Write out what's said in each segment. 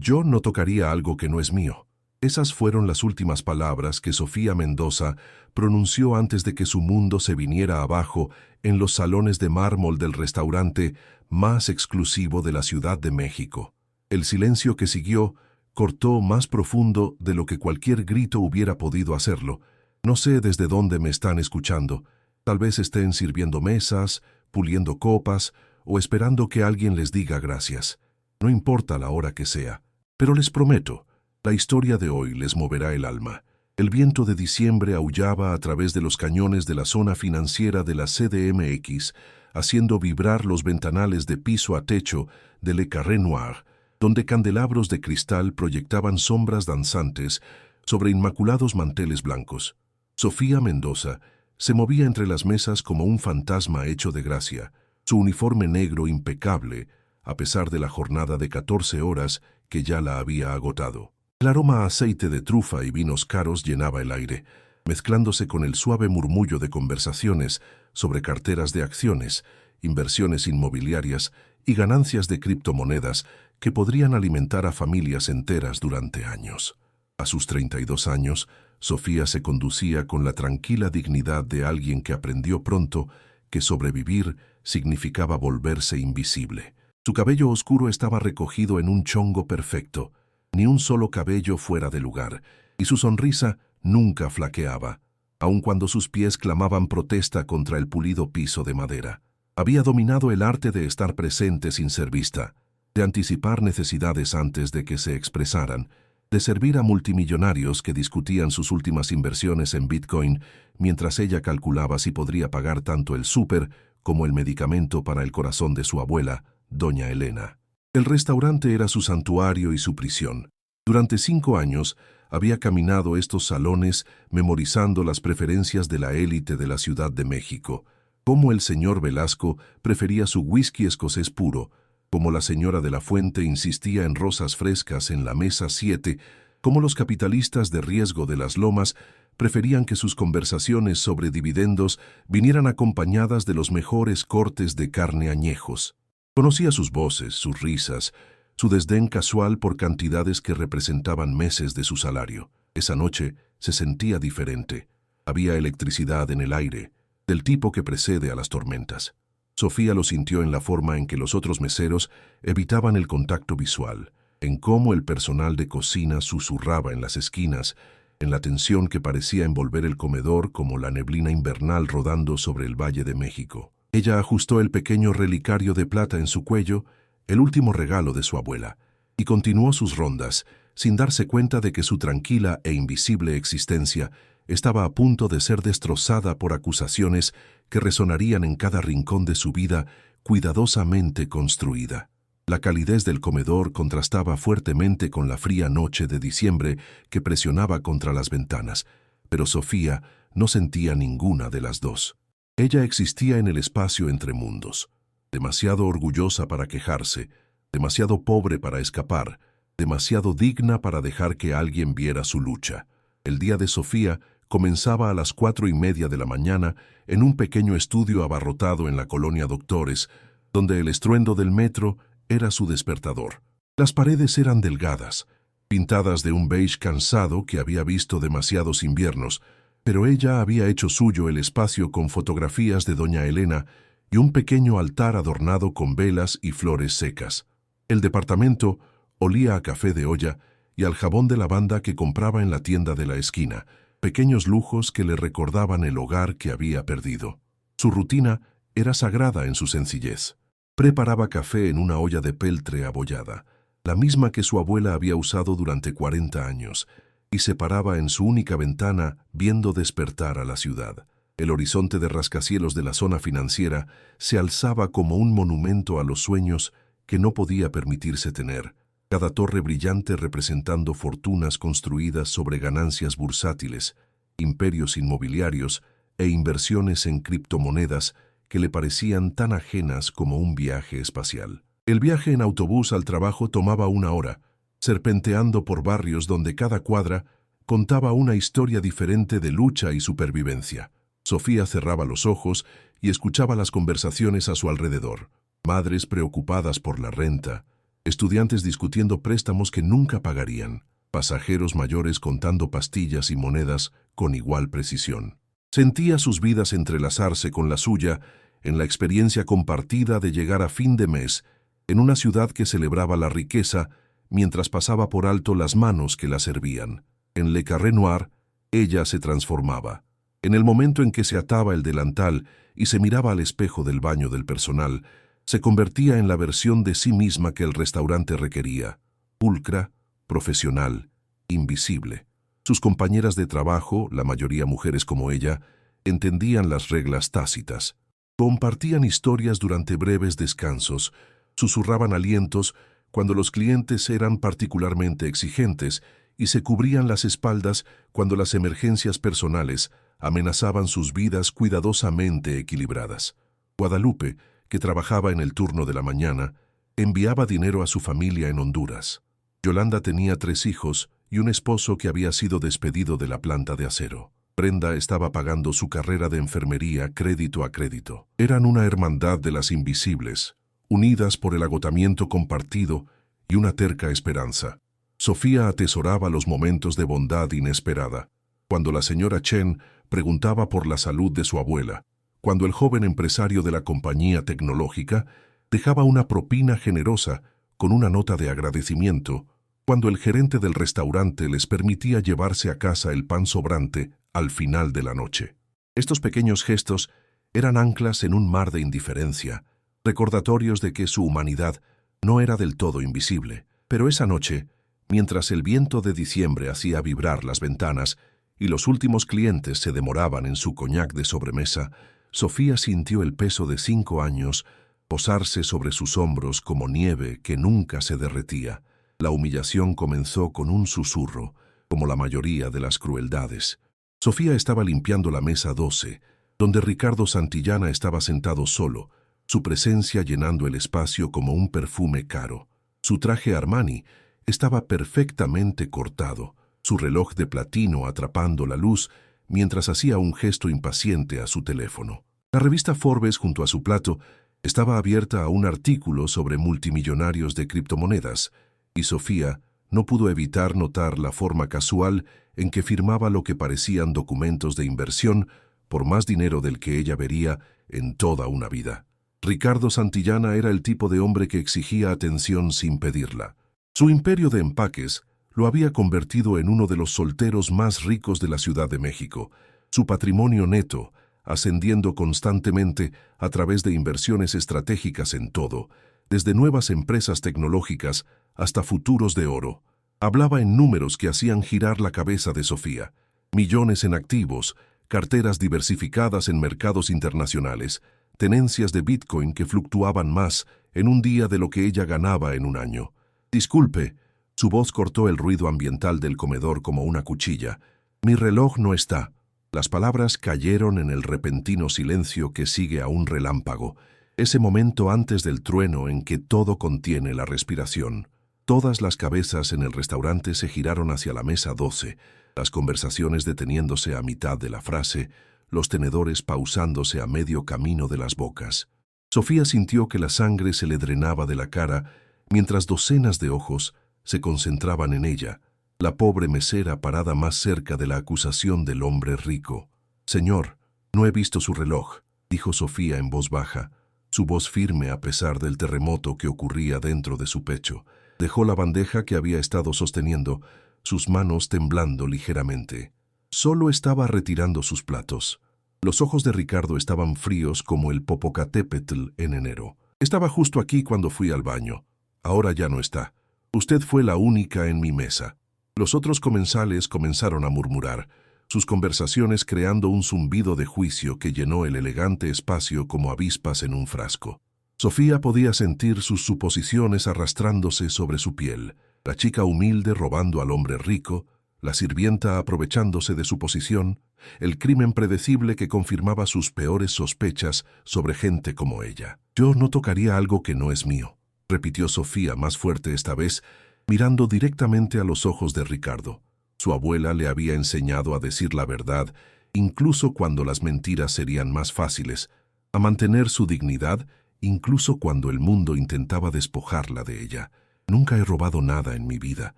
Yo no tocaría algo que no es mío. Esas fueron las últimas palabras que Sofía Mendoza pronunció antes de que su mundo se viniera abajo en los salones de mármol del restaurante más exclusivo de la Ciudad de México. El silencio que siguió cortó más profundo de lo que cualquier grito hubiera podido hacerlo. No sé desde dónde me están escuchando. Tal vez estén sirviendo mesas, puliendo copas o esperando que alguien les diga gracias. No importa la hora que sea, pero les prometo, la historia de hoy les moverá el alma. El viento de diciembre aullaba a través de los cañones de la zona financiera de la CDMX, haciendo vibrar los ventanales de piso a techo de Le Carré Noir, donde candelabros de cristal proyectaban sombras danzantes sobre inmaculados manteles blancos. Sofía Mendoza se movía entre las mesas como un fantasma hecho de gracia, su uniforme negro impecable, a pesar de la jornada de 14 horas que ya la había agotado. El aroma a aceite de trufa y vinos caros llenaba el aire, mezclándose con el suave murmullo de conversaciones sobre carteras de acciones, inversiones inmobiliarias y ganancias de criptomonedas que podrían alimentar a familias enteras durante años. A sus 32 años, Sofía se conducía con la tranquila dignidad de alguien que aprendió pronto que sobrevivir significaba volverse invisible. Su cabello oscuro estaba recogido en un chongo perfecto, ni un solo cabello fuera de lugar, y su sonrisa nunca flaqueaba, aun cuando sus pies clamaban protesta contra el pulido piso de madera. Había dominado el arte de estar presente sin ser vista, de anticipar necesidades antes de que se expresaran, de servir a multimillonarios que discutían sus últimas inversiones en Bitcoin mientras ella calculaba si podría pagar tanto el súper como el medicamento para el corazón de su abuela, doña Elena. El restaurante era su santuario y su prisión. Durante 5 años había caminado estos salones memorizando las preferencias de la élite de la Ciudad de México, cómo el señor Velasco prefería su whisky escocés puro, cómo la señora de la Fuente insistía en rosas frescas en la mesa 7, cómo los capitalistas de riesgo de las Lomas preferían que sus conversaciones sobre dividendos vinieran acompañadas de los mejores cortes de carne añejos. Conocía sus voces, sus risas, su desdén casual por cantidades que representaban meses de su salario. Esa noche se sentía diferente. Había electricidad en el aire, del tipo que precede a las tormentas. Sofía lo sintió en la forma en que los otros meseros evitaban el contacto visual, en cómo el personal de cocina susurraba en las esquinas, en la tensión que parecía envolver el comedor como la neblina invernal rodando sobre el Valle de México. Ella ajustó el pequeño relicario de plata en su cuello, el último regalo de su abuela, y continuó sus rondas, sin darse cuenta de que su tranquila e invisible existencia estaba a punto de ser destrozada por acusaciones que resonarían en cada rincón de su vida cuidadosamente construida. La calidez del comedor contrastaba fuertemente con la fría noche de diciembre que presionaba contra las ventanas, pero Sofía no sentía ninguna de las dos. Ella existía en el espacio entre mundos, demasiado orgullosa para quejarse, demasiado pobre para escapar, demasiado digna para dejar que alguien viera su lucha. El día de Sofía comenzaba a las 4:30 de la mañana en un pequeño estudio abarrotado en la colonia Doctores, donde el estruendo del metro era su despertador. Las paredes eran delgadas, pintadas de un beige cansado que había visto demasiados inviernos, pero ella había hecho suyo el espacio con fotografías de doña Elena y un pequeño altar adornado con velas y flores secas. El departamento olía a café de olla y al jabón de lavanda que compraba en la tienda de la esquina, pequeños lujos que le recordaban el hogar que había perdido. Su rutina era sagrada en su sencillez. Preparaba café en una olla de peltre abollada, la misma que su abuela había usado durante 40 años, y se paraba en su única ventana viendo despertar a la ciudad. El horizonte de rascacielos de la zona financiera se alzaba como un monumento a los sueños que no podía permitirse tener, cada torre brillante representando fortunas construidas sobre ganancias bursátiles, imperios inmobiliarios e inversiones en criptomonedas que le parecían tan ajenas como un viaje espacial. El viaje en autobús al trabajo tomaba 1 hora, serpenteando por barrios donde cada cuadra contaba una historia diferente de lucha y supervivencia. Sofía cerraba los ojos y escuchaba las conversaciones a su alrededor. Madres preocupadas por la renta, estudiantes discutiendo préstamos que nunca pagarían, pasajeros mayores contando pastillas y monedas con igual precisión. Sentía sus vidas entrelazarse con la suya en la experiencia compartida de llegar a fin de mes en una ciudad que celebraba la riqueza mientras pasaba por alto las manos que la servían. En Le Carré Noir, ella se transformaba. En el momento en que se ataba el delantal y se miraba al espejo del baño del personal, se convertía en la versión de sí misma que el restaurante requería, pulcra, profesional, invisible. Sus compañeras de trabajo, la mayoría mujeres como ella, entendían las reglas tácitas. Compartían historias durante breves descansos, susurraban alientos cuando los clientes eran particularmente exigentes y se cubrían las espaldas cuando las emergencias personales amenazaban sus vidas cuidadosamente equilibradas. Guadalupe, que trabajaba en el turno de la mañana, enviaba dinero a su familia en Honduras. Yolanda tenía 3 hijos y un esposo que había sido despedido de la planta de acero. Brenda estaba pagando su carrera de enfermería crédito a crédito. Eran una hermandad de las invisibles, unidas por el agotamiento compartido y una terca esperanza. Sofía atesoraba los momentos de bondad inesperada, cuando la señora Chen preguntaba por la salud de su abuela, cuando el joven empresario de la compañía tecnológica dejaba una propina generosa con una nota de agradecimiento, cuando el gerente del restaurante les permitía llevarse a casa el pan sobrante al final de la noche. Estos pequeños gestos eran anclas en un mar de indiferencia, recordatorios de que su humanidad no era del todo invisible. Pero esa noche, mientras el viento de diciembre hacía vibrar las ventanas y los últimos clientes se demoraban en su coñac de sobremesa, Sofía sintió el peso de 5 años posarse sobre sus hombros como nieve que nunca se derretía. La humillación comenzó con un susurro, como la mayoría de las crueldades. Sofía estaba limpiando la mesa 12, donde Ricardo Santillana estaba sentado solo, su presencia llenando el espacio como un perfume caro. Su traje Armani estaba perfectamente cortado, su reloj de platino atrapando la luz mientras hacía un gesto impaciente a su teléfono. La revista Forbes junto a su plato estaba abierta a un artículo sobre multimillonarios de criptomonedas, y Sofía no pudo evitar notar la forma casual en que firmaba lo que parecían documentos de inversión por más dinero del que ella vería en toda una vida. Ricardo Santillana era el tipo de hombre que exigía atención sin pedirla. Su imperio de empaques lo había convertido en uno de los solteros más ricos de la Ciudad de México, su patrimonio neto ascendiendo constantemente a través de inversiones estratégicas en todo, desde nuevas empresas tecnológicas hasta futuros de oro. Hablaba en números que hacían girar la cabeza de Sofía. Millones en activos, carteras diversificadas en mercados internacionales, tenencias de Bitcoin que fluctuaban más en un día de lo que ella ganaba en un año. Disculpe, su voz cortó el ruido ambiental del comedor como una cuchilla. Mi reloj no está. Las palabras cayeron en el repentino silencio que sigue a un relámpago, ese momento antes del trueno en que todo contiene la respiración. Todas las cabezas en el restaurante se giraron hacia la mesa 12, las conversaciones deteniéndose a mitad de la frase, los tenedores pausándose a medio camino de las bocas. Sofía sintió que la sangre se le drenaba de la cara mientras docenas de ojos se concentraban en ella, la pobre mesera parada más cerca de la acusación del hombre rico. «Señor, no he visto su reloj», dijo Sofía en voz baja, su voz firme a pesar del terremoto que ocurría dentro de su pecho. Dejó la bandeja que había estado sosteniendo, sus manos temblando ligeramente. Solo estaba retirando sus platos. Los ojos de Ricardo estaban fríos como el Popocatépetl en enero. «Estaba justo aquí cuando fui al baño. Ahora ya no está. Usted fue la única en mi mesa». Los otros comensales comenzaron a murmurar, sus conversaciones creando un zumbido de juicio que llenó el elegante espacio como avispas en un frasco. Sofía podía sentir sus suposiciones arrastrándose sobre su piel, la chica humilde robando al hombre rico, la sirvienta aprovechándose de su posición, el crimen predecible que confirmaba sus peores sospechas sobre gente como ella. «Yo no tocaría algo que no es mío», repitió Sofía más fuerte esta vez, mirando directamente a los ojos de Ricardo. Su abuela le había enseñado a decir la verdad, incluso cuando las mentiras serían más fáciles, a mantener su dignidad, incluso cuando el mundo intentaba despojarla de ella. Nunca he robado nada en mi vida,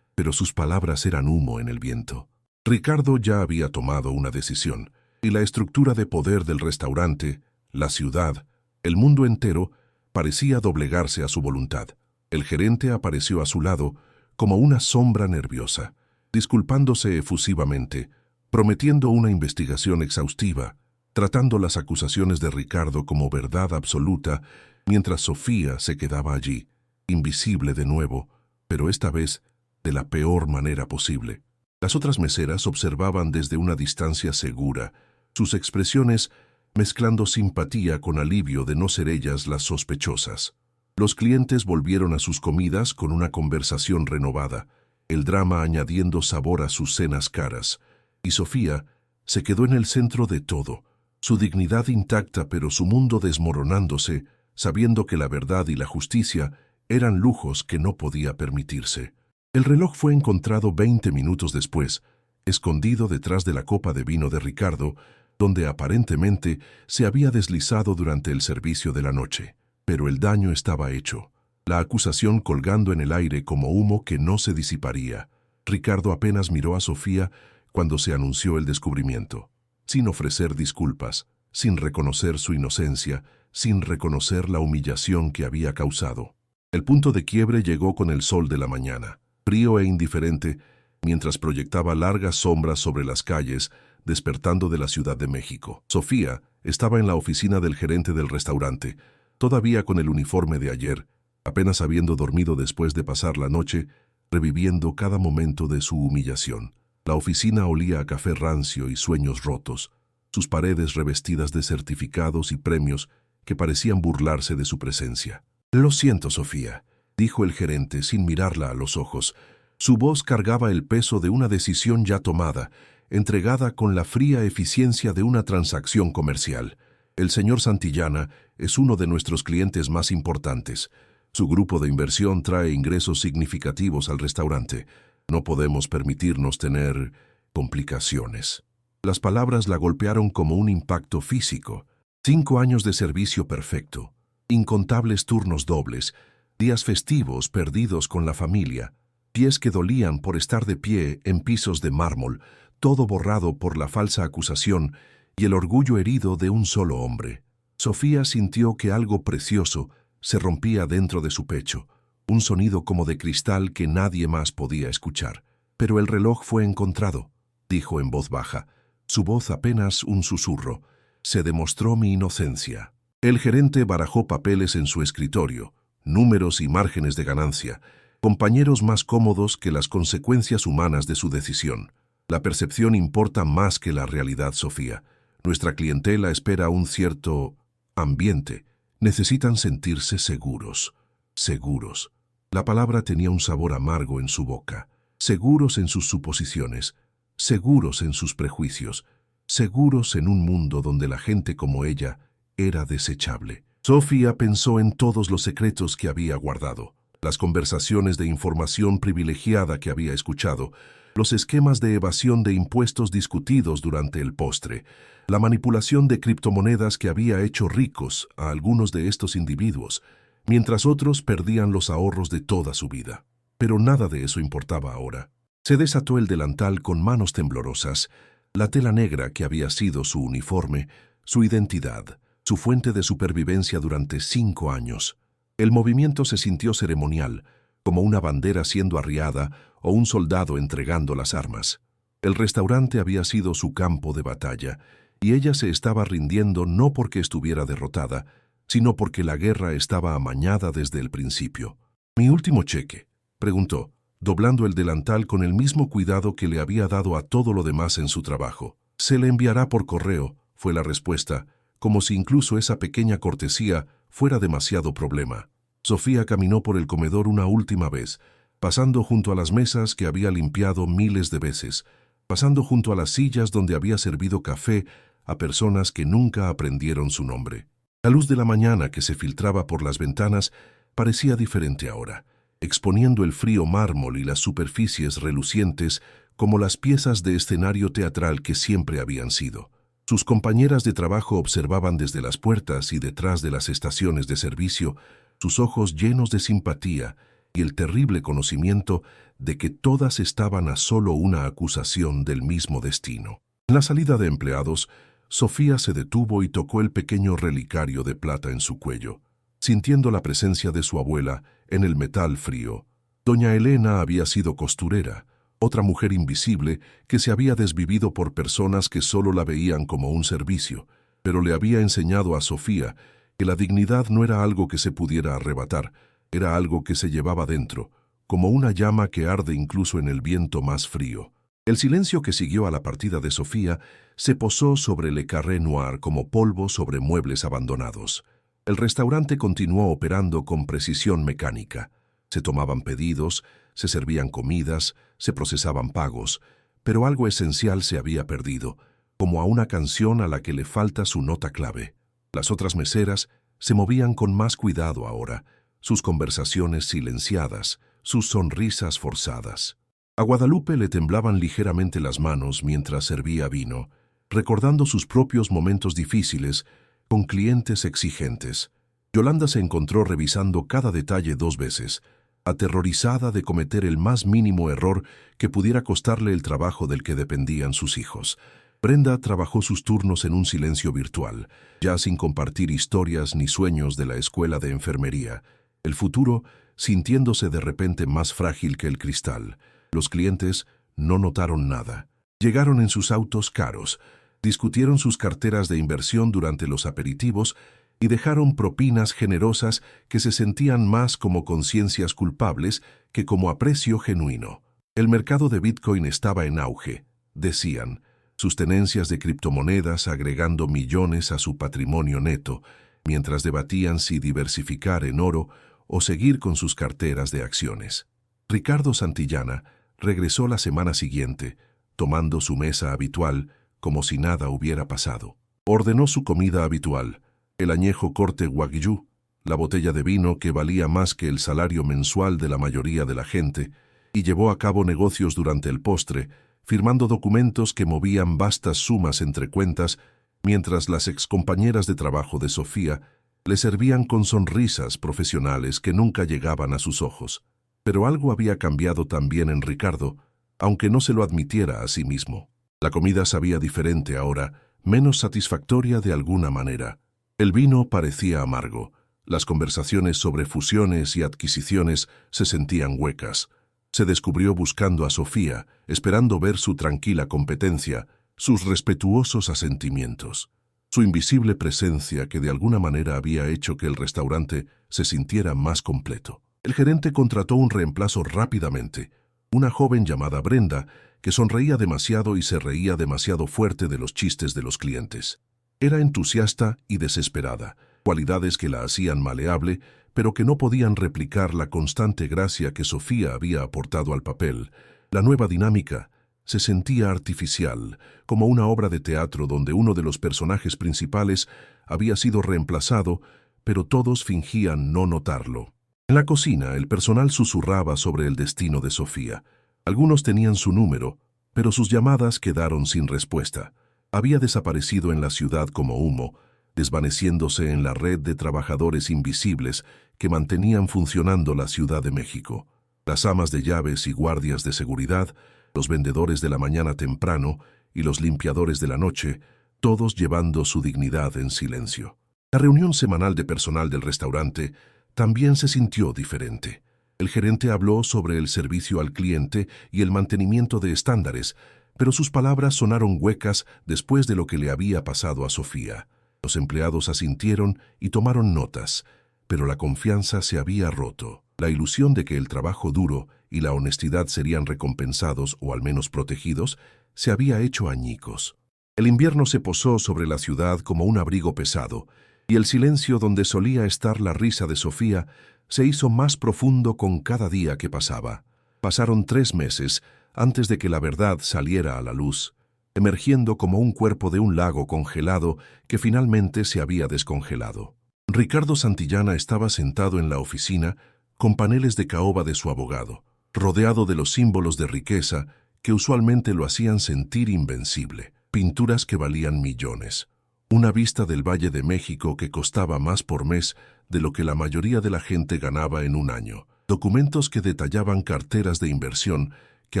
pero sus palabras eran humo en el viento. Ricardo ya había tomado una decisión, y la estructura de poder del restaurante, la ciudad, el mundo entero, parecía doblegarse a su voluntad. El gerente apareció a su lado como una sombra nerviosa, disculpándose efusivamente, prometiendo una investigación exhaustiva, tratando las acusaciones de Ricardo como verdad absoluta, mientras Sofía se quedaba allí, invisible de nuevo, pero esta vez de la peor manera posible. Las otras meseras observaban desde una distancia segura, sus expresiones mezclando simpatía con alivio de no ser ellas las sospechosas. Los clientes volvieron a sus comidas con una conversación renovada, el drama añadiendo sabor a sus cenas caras, y Sofía se quedó en el centro de todo, su dignidad intacta pero su mundo desmoronándose, sabiendo que la verdad y la justicia eran lujos que no podía permitirse. El reloj fue encontrado 20 minutos después, escondido detrás de la copa de vino de Ricardo, donde aparentemente se había deslizado durante el servicio de la noche. Pero el daño estaba hecho, la acusación colgando en el aire como humo que no se disiparía. Ricardo apenas miró a Sofía cuando se anunció el descubrimiento, sin ofrecer disculpas, sin reconocer su inocencia, sin reconocer la humillación que había causado. El punto de quiebre llegó con el sol de la mañana, frío e indiferente, mientras proyectaba largas sombras sobre las calles, despertando de la Ciudad de México. Sofía estaba en la oficina del gerente del restaurante, todavía con el uniforme de ayer, apenas habiendo dormido después de pasar la noche, reviviendo cada momento de su humillación. La oficina olía a café rancio y sueños rotos, sus paredes revestidas de certificados y premios que parecían burlarse de su presencia. «Lo siento, Sofía», dijo el gerente sin mirarla a los ojos. Su voz cargaba el peso de una decisión ya tomada, entregada con la fría eficiencia de una transacción comercial. «El señor Santillana es uno de nuestros clientes más importantes. Su grupo de inversión trae ingresos significativos al restaurante. No podemos permitirnos tener complicaciones». Las palabras la golpearon como un impacto físico. 5 años de servicio perfecto, incontables turnos dobles, días festivos perdidos con la familia, pies que dolían por estar de pie en pisos de mármol, todo borrado por la falsa acusación y el orgullo herido de un solo hombre. Sofía sintió que algo precioso se rompía dentro de su pecho, un sonido como de cristal que nadie más podía escuchar. «Pero el reloj fue encontrado», dijo en voz baja, su voz apenas un susurro. «Se demostró mi inocencia». El gerente barajó papeles en su escritorio, números y márgenes de ganancia, compañeros más cómodos que las consecuencias humanas de su decisión. «La percepción importa más que la realidad, Sofía. Nuestra clientela espera un cierto ambiente. Necesitan sentirse seguros. Seguros». La palabra tenía un sabor amargo en su boca. Seguros en sus suposiciones, seguros en sus prejuicios, seguros en un mundo donde la gente como ella era desechable. Sofía pensó en todos los secretos que había guardado, las conversaciones de información privilegiada que había escuchado, los esquemas de evasión de impuestos discutidos durante el postre, la manipulación de criptomonedas que había hecho ricos a algunos de estos individuos, mientras otros perdían los ahorros de toda su vida. Pero nada de eso importaba ahora. Se desató el delantal con manos temblorosas, la tela negra que había sido su uniforme, su identidad, su fuente de supervivencia durante 5 años. El movimiento se sintió ceremonial, como una bandera siendo arriada o un soldado entregando las armas. El restaurante había sido su campo de batalla, y ella se estaba rindiendo no porque estuviera derrotada, sino porque la guerra estaba amañada desde el principio. «¿Mi último cheque?», preguntó, doblando el delantal con el mismo cuidado que le había dado a todo lo demás en su trabajo. «Se le enviará por correo», fue la respuesta, como si incluso esa pequeña cortesía fuera demasiado problema. Sofía caminó por el comedor una última vez, pasando junto a las mesas que había limpiado miles de veces, pasando junto a las sillas donde había servido café a personas que nunca aprendieron su nombre. La luz de la mañana que se filtraba por las ventanas parecía diferente ahora, exponiendo el frío mármol y las superficies relucientes como las piezas de escenario teatral que siempre habían sido. Sus compañeras de trabajo observaban desde las puertas y detrás de las estaciones de servicio, sus ojos llenos de simpatía, y el terrible conocimiento de que todas estaban a solo una acusación del mismo destino. En la salida de empleados, Sofía se detuvo y tocó el pequeño relicario de plata en su cuello, sintiendo la presencia de su abuela en el metal frío. Doña Elena había sido costurera, otra mujer invisible que se había desvivido por personas que solo la veían como un servicio, pero le había enseñado a Sofía que la dignidad no era algo que se pudiera arrebatar, era algo que se llevaba dentro, como una llama que arde incluso en el viento más frío. El silencio que siguió a la partida de Sofía se posó sobre Le Carré Noir como polvo sobre muebles abandonados. El restaurante continuó operando con precisión mecánica. Se tomaban pedidos, se servían comidas, se procesaban pagos, pero algo esencial se había perdido, como a una canción a la que le falta su nota clave. Las otras meseras se movían con más cuidado ahora, sus conversaciones silenciadas, sus sonrisas forzadas. A Guadalupe le temblaban ligeramente las manos mientras servía vino, recordando sus propios momentos difíciles con clientes exigentes. Yolanda se encontró revisando cada detalle 2 veces, aterrorizada de cometer el más mínimo error que pudiera costarle el trabajo del que dependían sus hijos. Brenda trabajó sus turnos en un silencio virtual, ya sin compartir historias ni sueños de la escuela de enfermería. El futuro sintiéndose de repente más frágil que el cristal. Los clientes no notaron nada. Llegaron en sus autos caros, discutieron sus carteras de inversión durante los aperitivos y dejaron propinas generosas que se sentían más como conciencias culpables que como aprecio genuino. El mercado de Bitcoin estaba en auge, decían, sus tenencias de criptomonedas agregando millones a su patrimonio neto, mientras debatían si diversificar en oro o seguir con sus carteras de acciones. Ricardo Santillana regresó la semana siguiente, tomando su mesa habitual como si nada hubiera pasado. Ordenó su comida habitual, el añejo corte Wagyu, la botella de vino que valía más que el salario mensual de la mayoría de la gente, y llevó a cabo negocios durante el postre, firmando documentos que movían vastas sumas entre cuentas, mientras las excompañeras de trabajo de Sofía le servían con sonrisas profesionales que nunca llegaban a sus ojos. Pero algo había cambiado también en Ricardo, aunque no se lo admitiera a sí mismo. La comida sabía diferente ahora, menos satisfactoria de alguna manera. El vino parecía amargo, las conversaciones sobre fusiones y adquisiciones se sentían huecas. Se descubrió buscando a Sofía, esperando ver su tranquila competencia, sus respetuosos asentimientos, su invisible presencia que de alguna manera había hecho que el restaurante se sintiera más completo. El gerente contrató un reemplazo rápidamente, una joven llamada Brenda, que sonreía demasiado y se reía demasiado fuerte de los chistes de los clientes. Era entusiasta y desesperada, cualidades que la hacían maleable, pero que no podían replicar la constante gracia que Sofía había aportado al papel. La nueva dinámica se sentía artificial, como una obra de teatro donde uno de los personajes principales había sido reemplazado, pero todos fingían no notarlo. En la cocina, el personal susurraba sobre el destino de Sofía. Algunos tenían su número, pero sus llamadas quedaron sin respuesta. Había desaparecido en la ciudad como humo, desvaneciéndose en la red de trabajadores invisibles que mantenían funcionando la Ciudad de México. Las amas de llaves y guardias de seguridad, los vendedores de la mañana temprano y los limpiadores de la noche, todos llevando su dignidad en silencio. La reunión semanal de personal del restaurante también se sintió diferente. El gerente habló sobre el servicio al cliente y el mantenimiento de estándares, pero sus palabras sonaron huecas después de lo que le había pasado a Sofía. Los empleados asintieron y tomaron notas, pero la confianza se había roto. La ilusión de que el trabajo duro y la honestidad serían recompensados o al menos protegidos se había hecho añicos. El invierno se posó sobre la ciudad como un abrigo pesado, y el silencio donde solía estar la risa de Sofía se hizo más profundo con cada día que pasaba. Pasaron 3 meses antes de que la verdad saliera a la luz, emergiendo como un cuerpo de un lago congelado que finalmente se había descongelado. Ricardo Santillana estaba sentado en la oficina con paneles de caoba de su abogado, rodeado de los símbolos de riqueza que usualmente lo hacían sentir invencible, pinturas que valían millones, una vista del Valle de México que costaba más por mes de lo que la mayoría de la gente ganaba en un año, documentos que detallaban carteras de inversión que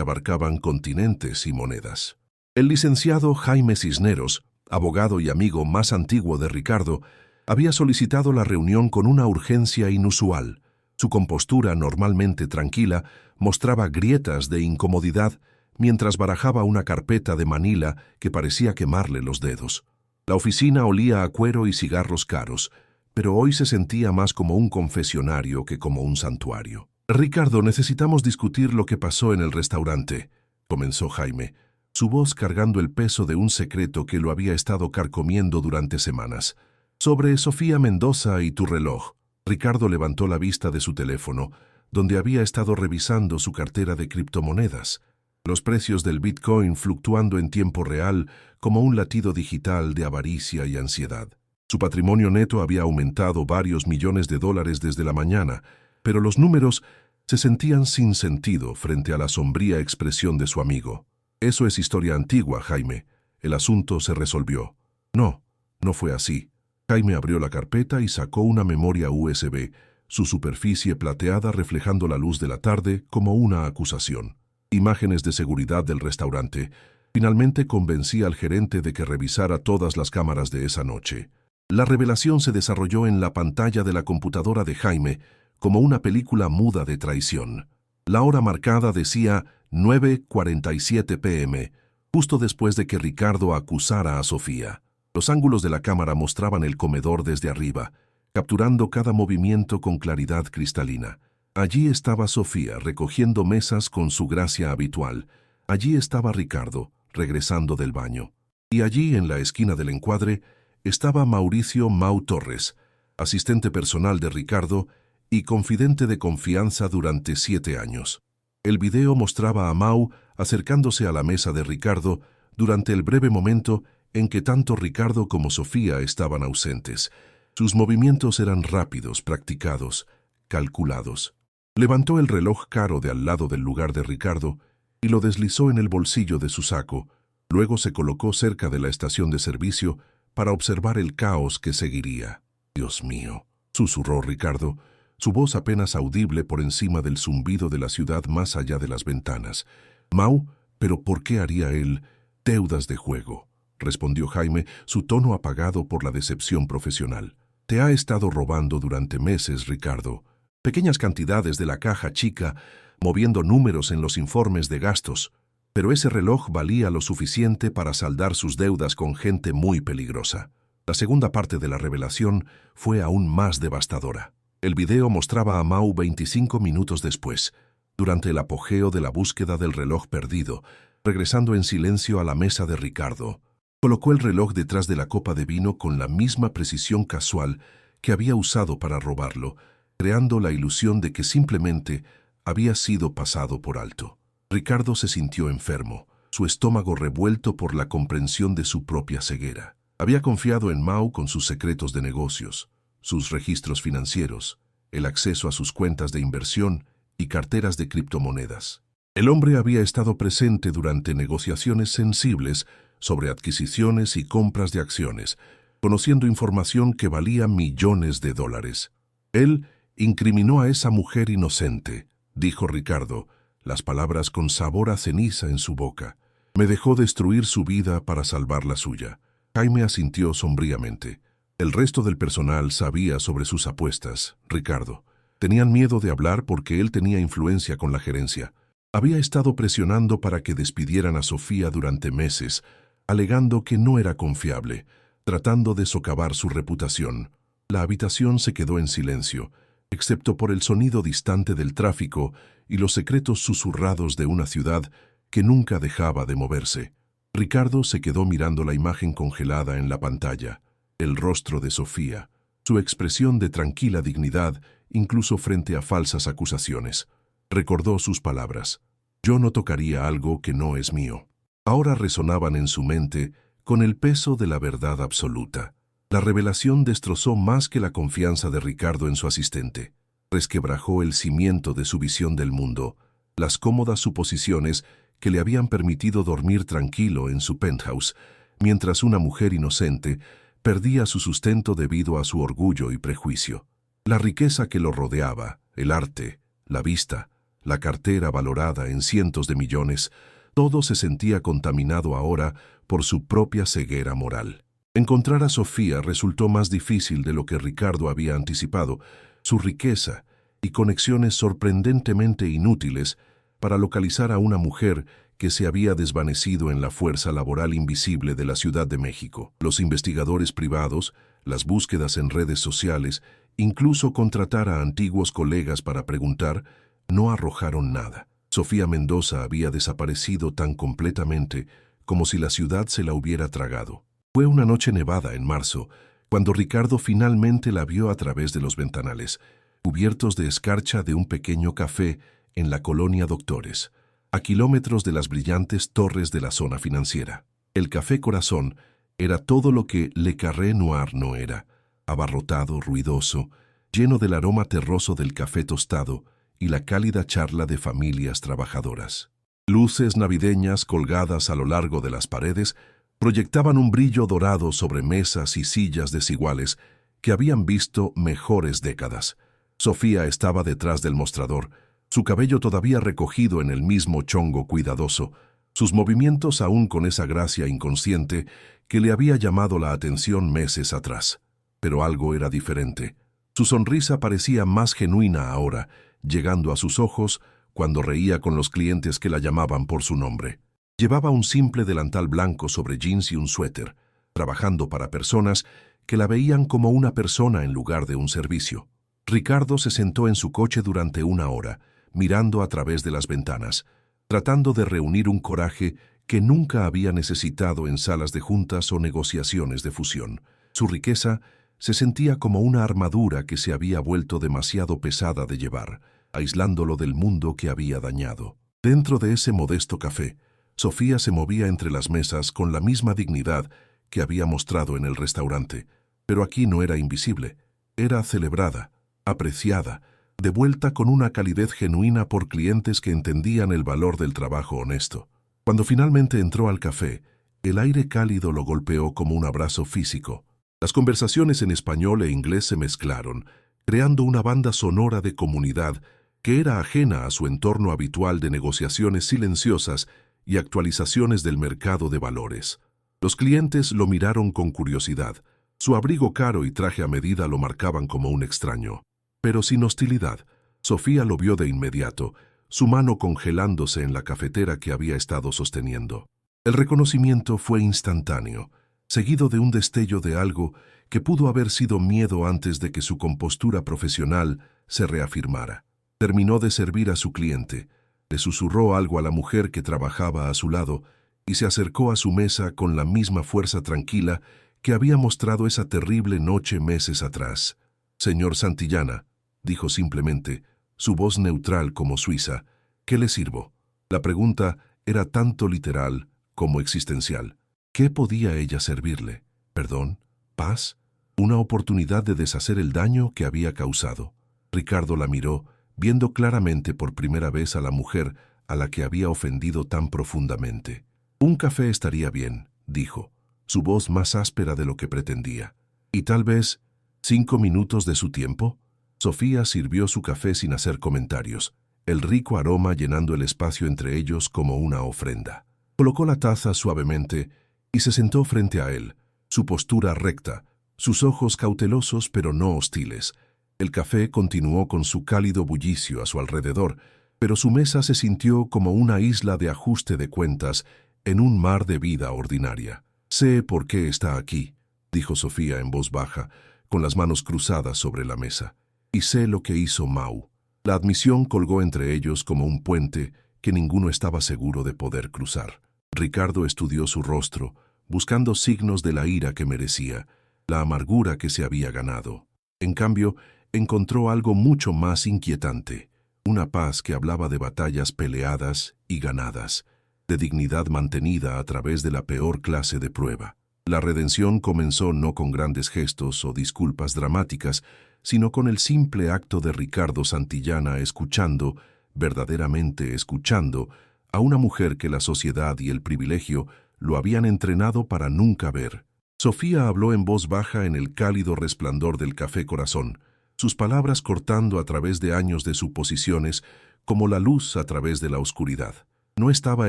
abarcaban continentes y monedas. El licenciado Jaime Cisneros, abogado y amigo más antiguo de Ricardo, había solicitado la reunión con una urgencia inusual. Su compostura, normalmente tranquila, mostraba grietas de incomodidad mientras barajaba una carpeta de Manila que parecía quemarle los dedos. La oficina olía a cuero y cigarros caros, pero hoy se sentía más como un confesionario que como un santuario. «Ricardo, necesitamos discutir lo que pasó en el restaurante», comenzó Jaime, su voz cargando el peso de un secreto que lo había estado carcomiendo durante semanas. «Sobre Sofía Mendoza y tu reloj». Ricardo levantó la vista de su teléfono, donde había estado revisando su cartera de criptomonedas. Los precios del Bitcoin fluctuando en tiempo real como un latido digital de avaricia y ansiedad. Su patrimonio neto había aumentado varios millones de dólares desde la mañana, pero los números se sentían sin sentido frente a la sombría expresión de su amigo. «Eso es historia antigua, Jaime. El asunto se resolvió». «No, no fue así». Jaime abrió la carpeta y sacó una memoria USB, su superficie plateada reflejando la luz de la tarde como una acusación. Imágenes de seguridad del restaurante. Finalmente convencí al gerente de que revisara todas las cámaras de esa noche. La revelación se desarrolló en la pantalla de la computadora de Jaime como una película muda de traición. La hora marcada decía 9:47 p.m., justo después de que Ricardo acusara a Sofía. Los ángulos de la cámara mostraban el comedor desde arriba, capturando cada movimiento con claridad cristalina. Allí estaba Sofía recogiendo mesas con su gracia habitual. Allí estaba Ricardo, regresando del baño. Y allí, en la esquina del encuadre, estaba Mauricio Mau Torres, asistente personal de Ricardo y confidente de confianza durante 7 años. El video mostraba a Mau acercándose a la mesa de Ricardo durante el breve momento en que tanto Ricardo como Sofía estaban ausentes. Sus movimientos eran rápidos, practicados, calculados. Levantó el reloj caro de al lado del lugar de Ricardo y lo deslizó en el bolsillo de su saco. Luego se colocó cerca de la estación de servicio para observar el caos que seguiría. «Dios mío», susurró Ricardo, su voz apenas audible por encima del zumbido de la ciudad más allá de las ventanas. «Mau, ¿pero por qué haría él deudas de juego?», respondió Jaime, su tono apagado por la decepción profesional. «Te ha estado robando durante meses, Ricardo. Pequeñas cantidades de la caja chica, moviendo números en los informes de gastos. Pero ese reloj valía lo suficiente para saldar sus deudas con gente muy peligrosa». La segunda parte de la revelación fue aún más devastadora. El video mostraba a Mau 25 minutos después, durante el apogeo de la búsqueda del reloj perdido, regresando en silencio a la mesa de Ricardo. Colocó el reloj detrás de la copa de vino con la misma precisión casual que había usado para robarlo, creando la ilusión de que simplemente había sido pasado por alto. Ricardo se sintió enfermo, su estómago revuelto por la comprensión de su propia ceguera. Había confiado en Mau con sus secretos de negocios, sus registros financieros, el acceso a sus cuentas de inversión y carteras de criptomonedas. El hombre había estado presente durante negociaciones sensibles sobre adquisiciones y compras de acciones, conociendo información que valía millones de dólares. Él incriminó a esa mujer inocente, dijo Ricardo, las palabras con sabor a ceniza en su boca. Me dejó destruir su vida para salvar la suya. Jaime asintió sombríamente. El resto del personal sabía sobre sus apuestas, Ricardo. Tenían miedo de hablar porque él tenía influencia con la gerencia. Había estado presionando para que despidieran a Sofía durante meses, alegando que no era confiable, tratando de socavar su reputación. La habitación se quedó en silencio, excepto por el sonido distante del tráfico y los secretos susurrados de una ciudad que nunca dejaba de moverse. Ricardo se quedó mirando la imagen congelada en la pantalla, el rostro de Sofía, su expresión de tranquila dignidad, incluso frente a falsas acusaciones. Recordó sus palabras. «Yo no tocaría algo que no es mío». Ahora resonaban en su mente con el peso de la verdad absoluta. La revelación destrozó más que la confianza de Ricardo en su asistente. Resquebrajó el cimiento de su visión del mundo, las cómodas suposiciones que le habían permitido dormir tranquilo en su penthouse, mientras una mujer inocente perdía su sustento debido a su orgullo y prejuicio. La riqueza que lo rodeaba, el arte, la vista, la cartera valorada en cientos de millones, todo se sentía contaminado ahora por su propia ceguera moral. Encontrar a Sofía resultó más difícil de lo que Ricardo había anticipado. Su riqueza y conexiones sorprendentemente inútiles para localizar a una mujer que se había desvanecido en la fuerza laboral invisible de la Ciudad de México. Los investigadores privados, las búsquedas en redes sociales, incluso contratar a antiguos colegas para preguntar, no arrojaron nada. Sofía Mendoza había desaparecido tan completamente como si la ciudad se la hubiera tragado. Fue una noche nevada en marzo, cuando Ricardo finalmente la vio a través de los ventanales, cubiertos de escarcha de un pequeño café en la colonia Doctores, a kilómetros de las brillantes torres de la zona financiera. El Café Corazón era todo lo que Le Carré Noir no era, abarrotado, ruidoso, lleno del aroma terroso del café tostado y la cálida charla de familias trabajadoras. Luces navideñas colgadas a lo largo de las paredes proyectaban un brillo dorado sobre mesas y sillas desiguales que habían visto mejores décadas. Sofía estaba detrás del mostrador, su cabello todavía recogido en el mismo chongo cuidadoso, sus movimientos aún con esa gracia inconsciente que le había llamado la atención meses atrás. Pero algo era diferente. Su sonrisa parecía más genuina ahora, llegando a sus ojos cuando reía con los clientes que la llamaban por su nombre. Llevaba un simple delantal blanco sobre jeans y un suéter, trabajando para personas que la veían como una persona en lugar de un servicio. Ricardo se sentó en su coche durante una hora, mirando a través de las ventanas, tratando de reunir un coraje que nunca había necesitado en salas de juntas o negociaciones de fusión. Su riqueza se sentía como una armadura que se había vuelto demasiado pesada de llevar, aislándolo del mundo que había dañado. Dentro de ese modesto café, Sofía se movía entre las mesas con la misma dignidad que había mostrado en el restaurante, pero aquí no era invisible, era celebrada, apreciada, de vuelta con una calidez genuina por clientes que entendían el valor del trabajo honesto. Cuando finalmente entró al café, el aire cálido lo golpeó como un abrazo físico. Las conversaciones en español e inglés se mezclaron, creando una banda sonora de comunidad que era ajena a su entorno habitual de negociaciones silenciosas y actualizaciones del mercado de valores. Los clientes lo miraron con curiosidad. Su abrigo caro y traje a medida lo marcaban como un extraño. Pero sin hostilidad, Sofía lo vio de inmediato, su mano congelándose en la cafetera que había estado sosteniendo. El reconocimiento fue instantáneo, seguido de un destello de algo que pudo haber sido miedo antes de que su compostura profesional se reafirmara. Terminó de servir a su cliente, le susurró algo a la mujer que trabajaba a su lado y se acercó a su mesa con la misma fuerza tranquila que había mostrado esa terrible noche meses atrás. «Señor Santillana», dijo simplemente, su voz neutral como suiza, «¿qué le sirvo?». La pregunta era tanto literal como existencial. ¿Qué podía ella servirle? ¿Perdón? ¿Paz? ¿Una oportunidad de deshacer el daño que había causado? Ricardo la miró, viendo claramente por primera vez a la mujer a la que había ofendido tan profundamente. «Un café estaría bien», dijo, su voz más áspera de lo que pretendía. «Y tal vez 5 minutos de su tiempo». Sofía sirvió su café sin hacer comentarios, el rico aroma llenando el espacio entre ellos como una ofrenda. Colocó la taza suavemente y se sentó frente a él, su postura recta, sus ojos cautelosos pero no hostiles. El café continuó con su cálido bullicio a su alrededor, pero su mesa se sintió como una isla de ajuste de cuentas en un mar de vida ordinaria. «Sé por qué está aquí», dijo Sofía en voz baja, con las manos cruzadas sobre la mesa. «Y sé lo que hizo Mau». La admisión colgó entre ellos como un puente que ninguno estaba seguro de poder cruzar. Ricardo estudió su rostro, buscando signos de la ira que merecía, la amargura que se había ganado. En cambio, encontró algo mucho más inquietante, una paz que hablaba de batallas peleadas y ganadas, de dignidad mantenida a través de la peor clase de prueba. La redención comenzó no con grandes gestos o disculpas dramáticas, sino con el simple acto de Ricardo Santillana escuchando, verdaderamente escuchando, a una mujer que la sociedad y el privilegio lo habían entrenado para nunca ver. Sofía habló en voz baja en el cálido resplandor del Café Corazón, sus palabras cortando a través de años de suposiciones como la luz a través de la oscuridad. No estaba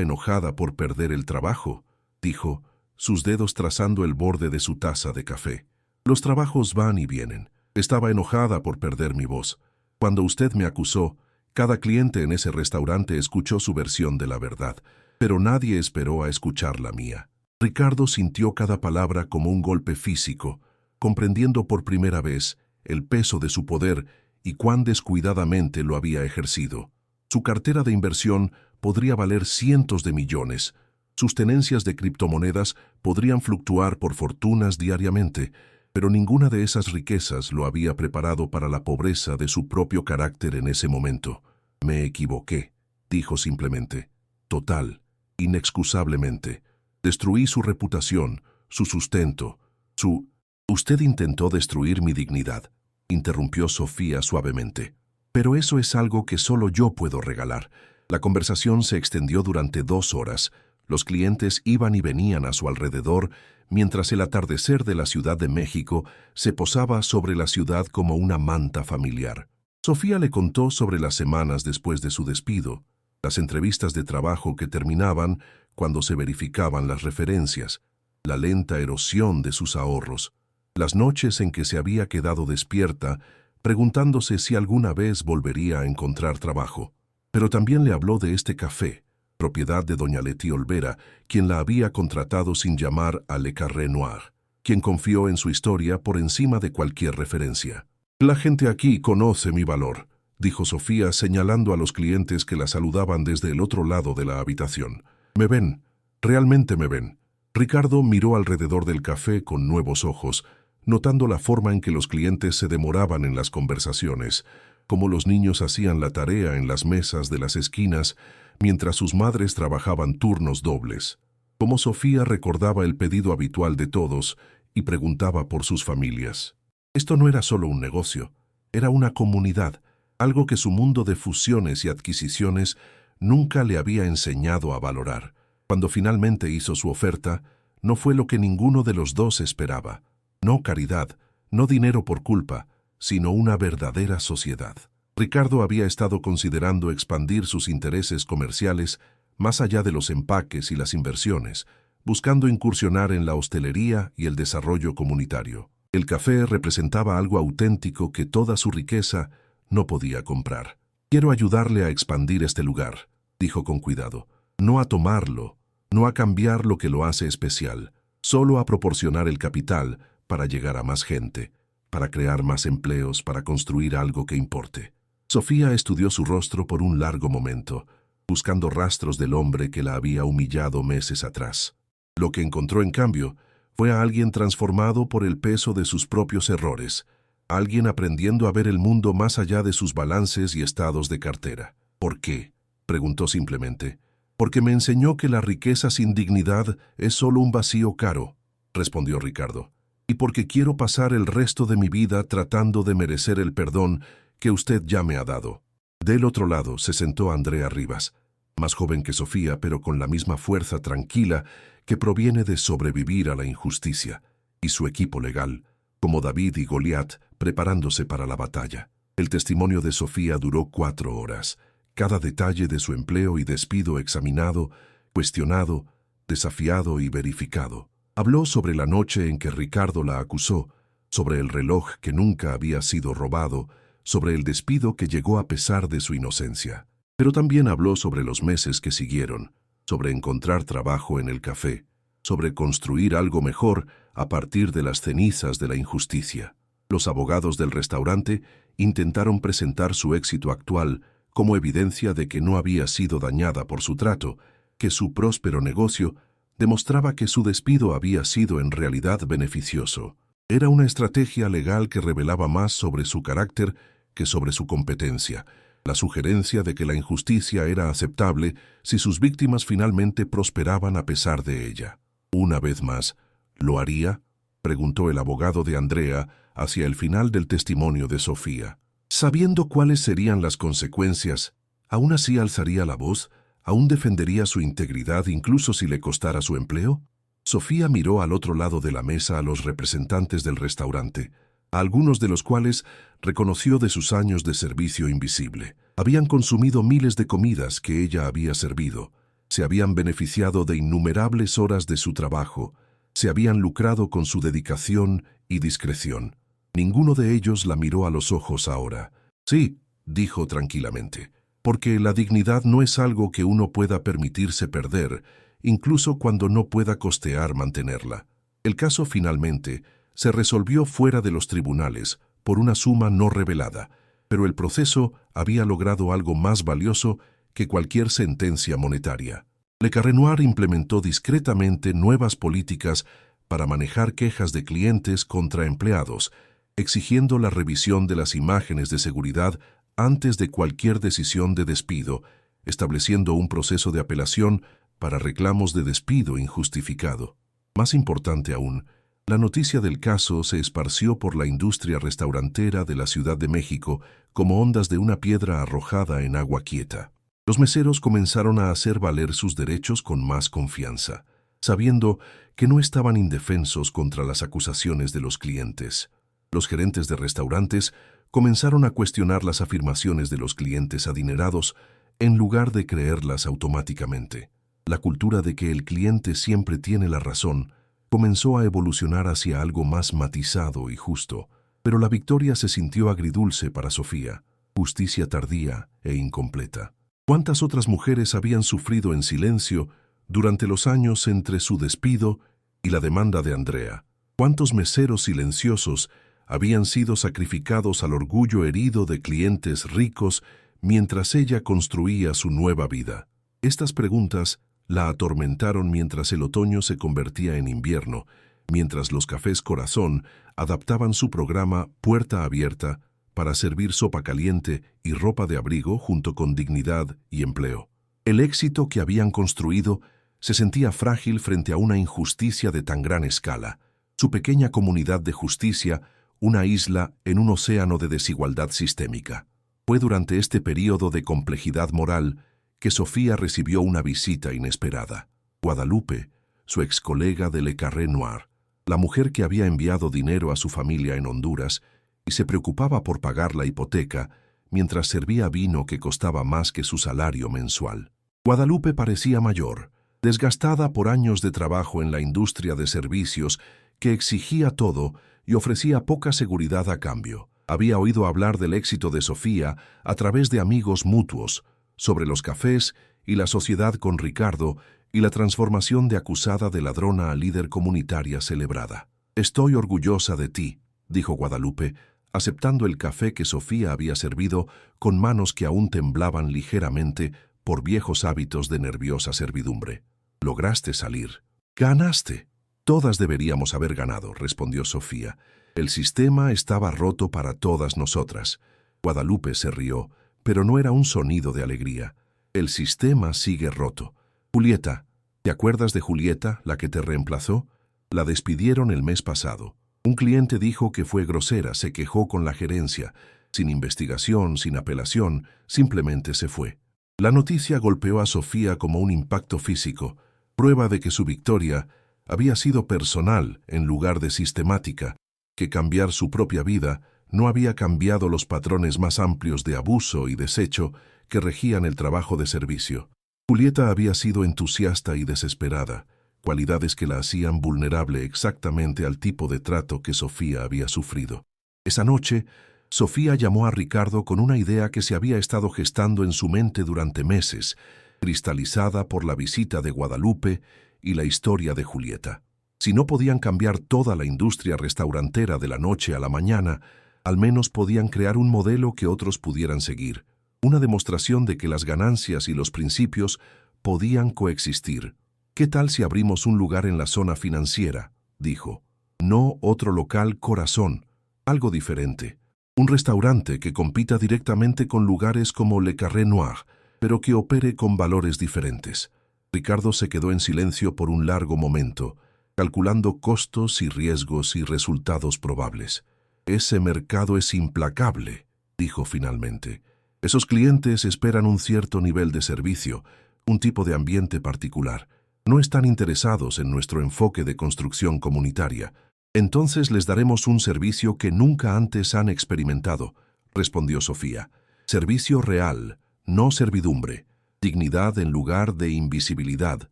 enojada por perder el trabajo, dijo, sus dedos trazando el borde de su taza de café. Los trabajos van y vienen. Estaba enojada por perder mi voz. Cuando usted me acusó, cada cliente en ese restaurante escuchó su versión de la verdad, pero nadie esperó a escuchar la mía. Ricardo sintió cada palabra como un golpe físico, comprendiendo por primera vez el peso de su poder y cuán descuidadamente lo había ejercido. Su cartera de inversión podría valer cientos de millones. Sus tenencias de criptomonedas podrían fluctuar por fortunas diariamente, pero ninguna de esas riquezas lo había preparado para la pobreza de su propio carácter en ese momento. Me equivoqué, dijo simplemente. Total, inexcusablemente. Destruí su reputación, su sustento, su... Usted intentó destruir mi dignidad, interrumpió Sofía suavemente. Pero eso es algo que solo yo puedo regalar. La conversación se extendió durante 2 horas. Los clientes iban y venían a su alrededor, mientras el atardecer de la Ciudad de México se posaba sobre la ciudad como una manta familiar. Sofía le contó sobre las semanas después de su despido, las entrevistas de trabajo que terminaban cuando se verificaban las referencias, la lenta erosión de sus ahorros, las noches en que se había quedado despierta, preguntándose si alguna vez volvería a encontrar trabajo. Pero también le habló de este café, propiedad de doña Leti Olvera, quien la había contratado sin llamar a Le Carré Noir, quien confió en su historia por encima de cualquier referencia. La gente aquí conoce mi valor, dijo Sofía señalando a los clientes que la saludaban desde el otro lado de la habitación. Me ven, realmente me ven. Ricardo miró alrededor del café con nuevos ojos, notando la forma en que los clientes se demoraban en las conversaciones, como los niños hacían la tarea en las mesas de las esquinas, mientras sus madres trabajaban turnos dobles. Como Sofía recordaba el pedido habitual de todos y preguntaba por sus familias. Esto no era solo un negocio, era una comunidad, algo que su mundo de fusiones y adquisiciones nunca le había enseñado a valorar. Cuando finalmente hizo su oferta, no fue lo que ninguno de los dos esperaba. No caridad, no dinero por culpa, sino una verdadera sociedad. Ricardo había estado considerando expandir sus intereses comerciales más allá de los empaques y las inversiones, buscando incursionar en la hostelería y el desarrollo comunitario. El café representaba algo auténtico que toda su riqueza no podía comprar. Quiero ayudarle a expandir este lugar, dijo con cuidado. No a tomarlo, no a cambiar lo que lo hace especial, solo a proporcionar el capital para llegar a más gente, para crear más empleos, para construir algo que importe. Sofía estudió su rostro por un largo momento, buscando rastros del hombre que la había humillado meses atrás. Lo que encontró, en cambio, fue a alguien transformado por el peso de sus propios errores, alguien aprendiendo a ver el mundo más allá de sus balances y estados de cartera. ¿Por qué?, preguntó simplemente. Porque me enseñó que la riqueza sin dignidad es solo un vacío caro, respondió Ricardo. Y porque quiero pasar el resto de mi vida tratando de merecer el perdón que usted ya me ha dado. Del otro lado se sentó Andrea Rivas, más joven que Sofía, pero con la misma fuerza tranquila que proviene de sobrevivir a la injusticia, y su equipo legal, como David y Goliat, preparándose para la batalla. El testimonio de Sofía duró 4 horas, cada detalle de su empleo y despido examinado, cuestionado, desafiado y verificado. Habló sobre la noche en que Ricardo la acusó, sobre el reloj que nunca había sido robado, sobre el despido que llegó a pesar de su inocencia. Pero también habló sobre los meses que siguieron, sobre encontrar trabajo en el café, sobre construir algo mejor a partir de las cenizas de la injusticia. Los abogados del restaurante intentaron presentar su éxito actual como evidencia de que no había sido dañada por su trato, que su próspero negocio demostraba que su despido había sido en realidad beneficioso. Era una estrategia legal que revelaba más sobre su carácter que sobre su competencia, la sugerencia de que la injusticia era aceptable si sus víctimas finalmente prosperaban a pesar de ella. Una vez más, ¿lo haría?, preguntó el abogado de Andrea hacia el final del testimonio de Sofía. Sabiendo cuáles serían las consecuencias, ¿aún así alzaría la voz? ¿Aún defendería su integridad incluso si le costara su empleo? Sofía miró al otro lado de la mesa a los representantes del restaurante, a algunos de los cuales reconoció de sus años de servicio invisible. Habían consumido miles de comidas que ella había servido, se habían beneficiado de innumerables horas de su trabajo, se habían lucrado con su dedicación y discreción. Ninguno de ellos la miró a los ojos ahora. Sí, dijo tranquilamente, porque la dignidad no es algo que uno pueda permitirse perder, incluso cuando no pueda costear mantenerla. El caso finalmente se resolvió fuera de los tribunales por una suma no revelada, pero el proceso había logrado algo más valioso que cualquier sentencia monetaria. Le Carré Noir implementó discretamente nuevas políticas para manejar quejas de clientes contra empleados, exigiendo la revisión de las imágenes de seguridad antes de cualquier decisión de despido, estableciendo un proceso de apelación para reclamos de despido injustificado. Más importante aún, la noticia del caso se esparció por la industria restaurantera de la Ciudad de México como ondas de una piedra arrojada en agua quieta. Los meseros comenzaron a hacer valer sus derechos con más confianza, sabiendo que no estaban indefensos contra las acusaciones de los clientes. Los gerentes de restaurantes comenzaron a cuestionar las afirmaciones de los clientes adinerados en lugar de creerlas automáticamente. La cultura de que el cliente siempre tiene la razón comenzó a evolucionar hacia algo más matizado y justo, pero la victoria se sintió agridulce para Sofía, justicia tardía e incompleta. ¿Cuántas otras mujeres habían sufrido en silencio durante los años entre su despido y la demanda de Andrea? ¿Cuántos meseros silenciosos habían sido sacrificados al orgullo herido de clientes ricos mientras ella construía su nueva vida? Estas preguntas la atormentaron mientras el otoño se convertía en invierno, mientras los cafés Corazón adaptaban su programa Puerta Abierta para servir sopa caliente y ropa de abrigo junto con dignidad y empleo. El éxito que habían construido se sentía frágil frente a una injusticia de tan gran escala. Su pequeña comunidad de justicia, una isla en un océano de desigualdad sistémica. Fue durante este período de complejidad moral que Sofía recibió una visita inesperada. Guadalupe, su ex colega de Le Carré Noir, la mujer que había enviado dinero a su familia en Honduras y se preocupaba por pagar la hipoteca mientras servía vino que costaba más que su salario mensual. Guadalupe parecía mayor, desgastada por años de trabajo en la industria de servicios que exigía todo y ofrecía poca seguridad a cambio. Había oído hablar del éxito de Sofía a través de amigos mutuos, sobre los cafés y la sociedad con Ricardo y la transformación de acusada de ladrona a líder comunitaria celebrada. «Estoy orgullosa de ti», dijo Guadalupe, aceptando el café que Sofía había servido con manos que aún temblaban ligeramente por viejos hábitos de nerviosa servidumbre. «Lograste salir. Ganaste». «Todas deberíamos haber ganado», respondió Sofía. «El sistema estaba roto para todas nosotras». Guadalupe se rió, pero no era un sonido de alegría. «El sistema sigue roto. Julieta, ¿te acuerdas de Julieta, la que te reemplazó? La despidieron el mes pasado. Un cliente dijo que fue grosera, se quejó con la gerencia. Sin investigación, sin apelación, simplemente se fue». La noticia golpeó a Sofía como un impacto físico, prueba de que su victoria había sido personal en lugar de sistemática, que cambiar su propia vida no había cambiado los patrones más amplios de abuso y desecho que regían el trabajo de servicio. Julieta había sido entusiasta y desesperada, cualidades que la hacían vulnerable exactamente al tipo de trato que Sofía había sufrido. Esa noche, Sofía llamó a Ricardo con una idea que se había estado gestando en su mente durante meses, cristalizada por la visita de Guadalupe y la historia de Julieta. Si no podían cambiar toda la industria restaurantera de la noche a la mañana, al menos podían crear un modelo que otros pudieran seguir, una demostración de que las ganancias y los principios podían coexistir. «¿Qué tal si abrimos un lugar en la zona financiera?», dijo. «No otro local Corazón, algo diferente. Un restaurante que compita directamente con lugares como Le Carré Noir, pero que opere con valores diferentes». Ricardo se quedó en silencio por un largo momento, calculando costos y riesgos y resultados probables. «Ese mercado es implacable», dijo finalmente. «Esos clientes esperan un cierto nivel de servicio, un tipo de ambiente particular. No están interesados en nuestro enfoque de construcción comunitaria. Entonces les daremos un servicio que nunca antes han experimentado, respondió Sofía. Servicio real, no servidumbre. Dignidad en lugar de invisibilidad.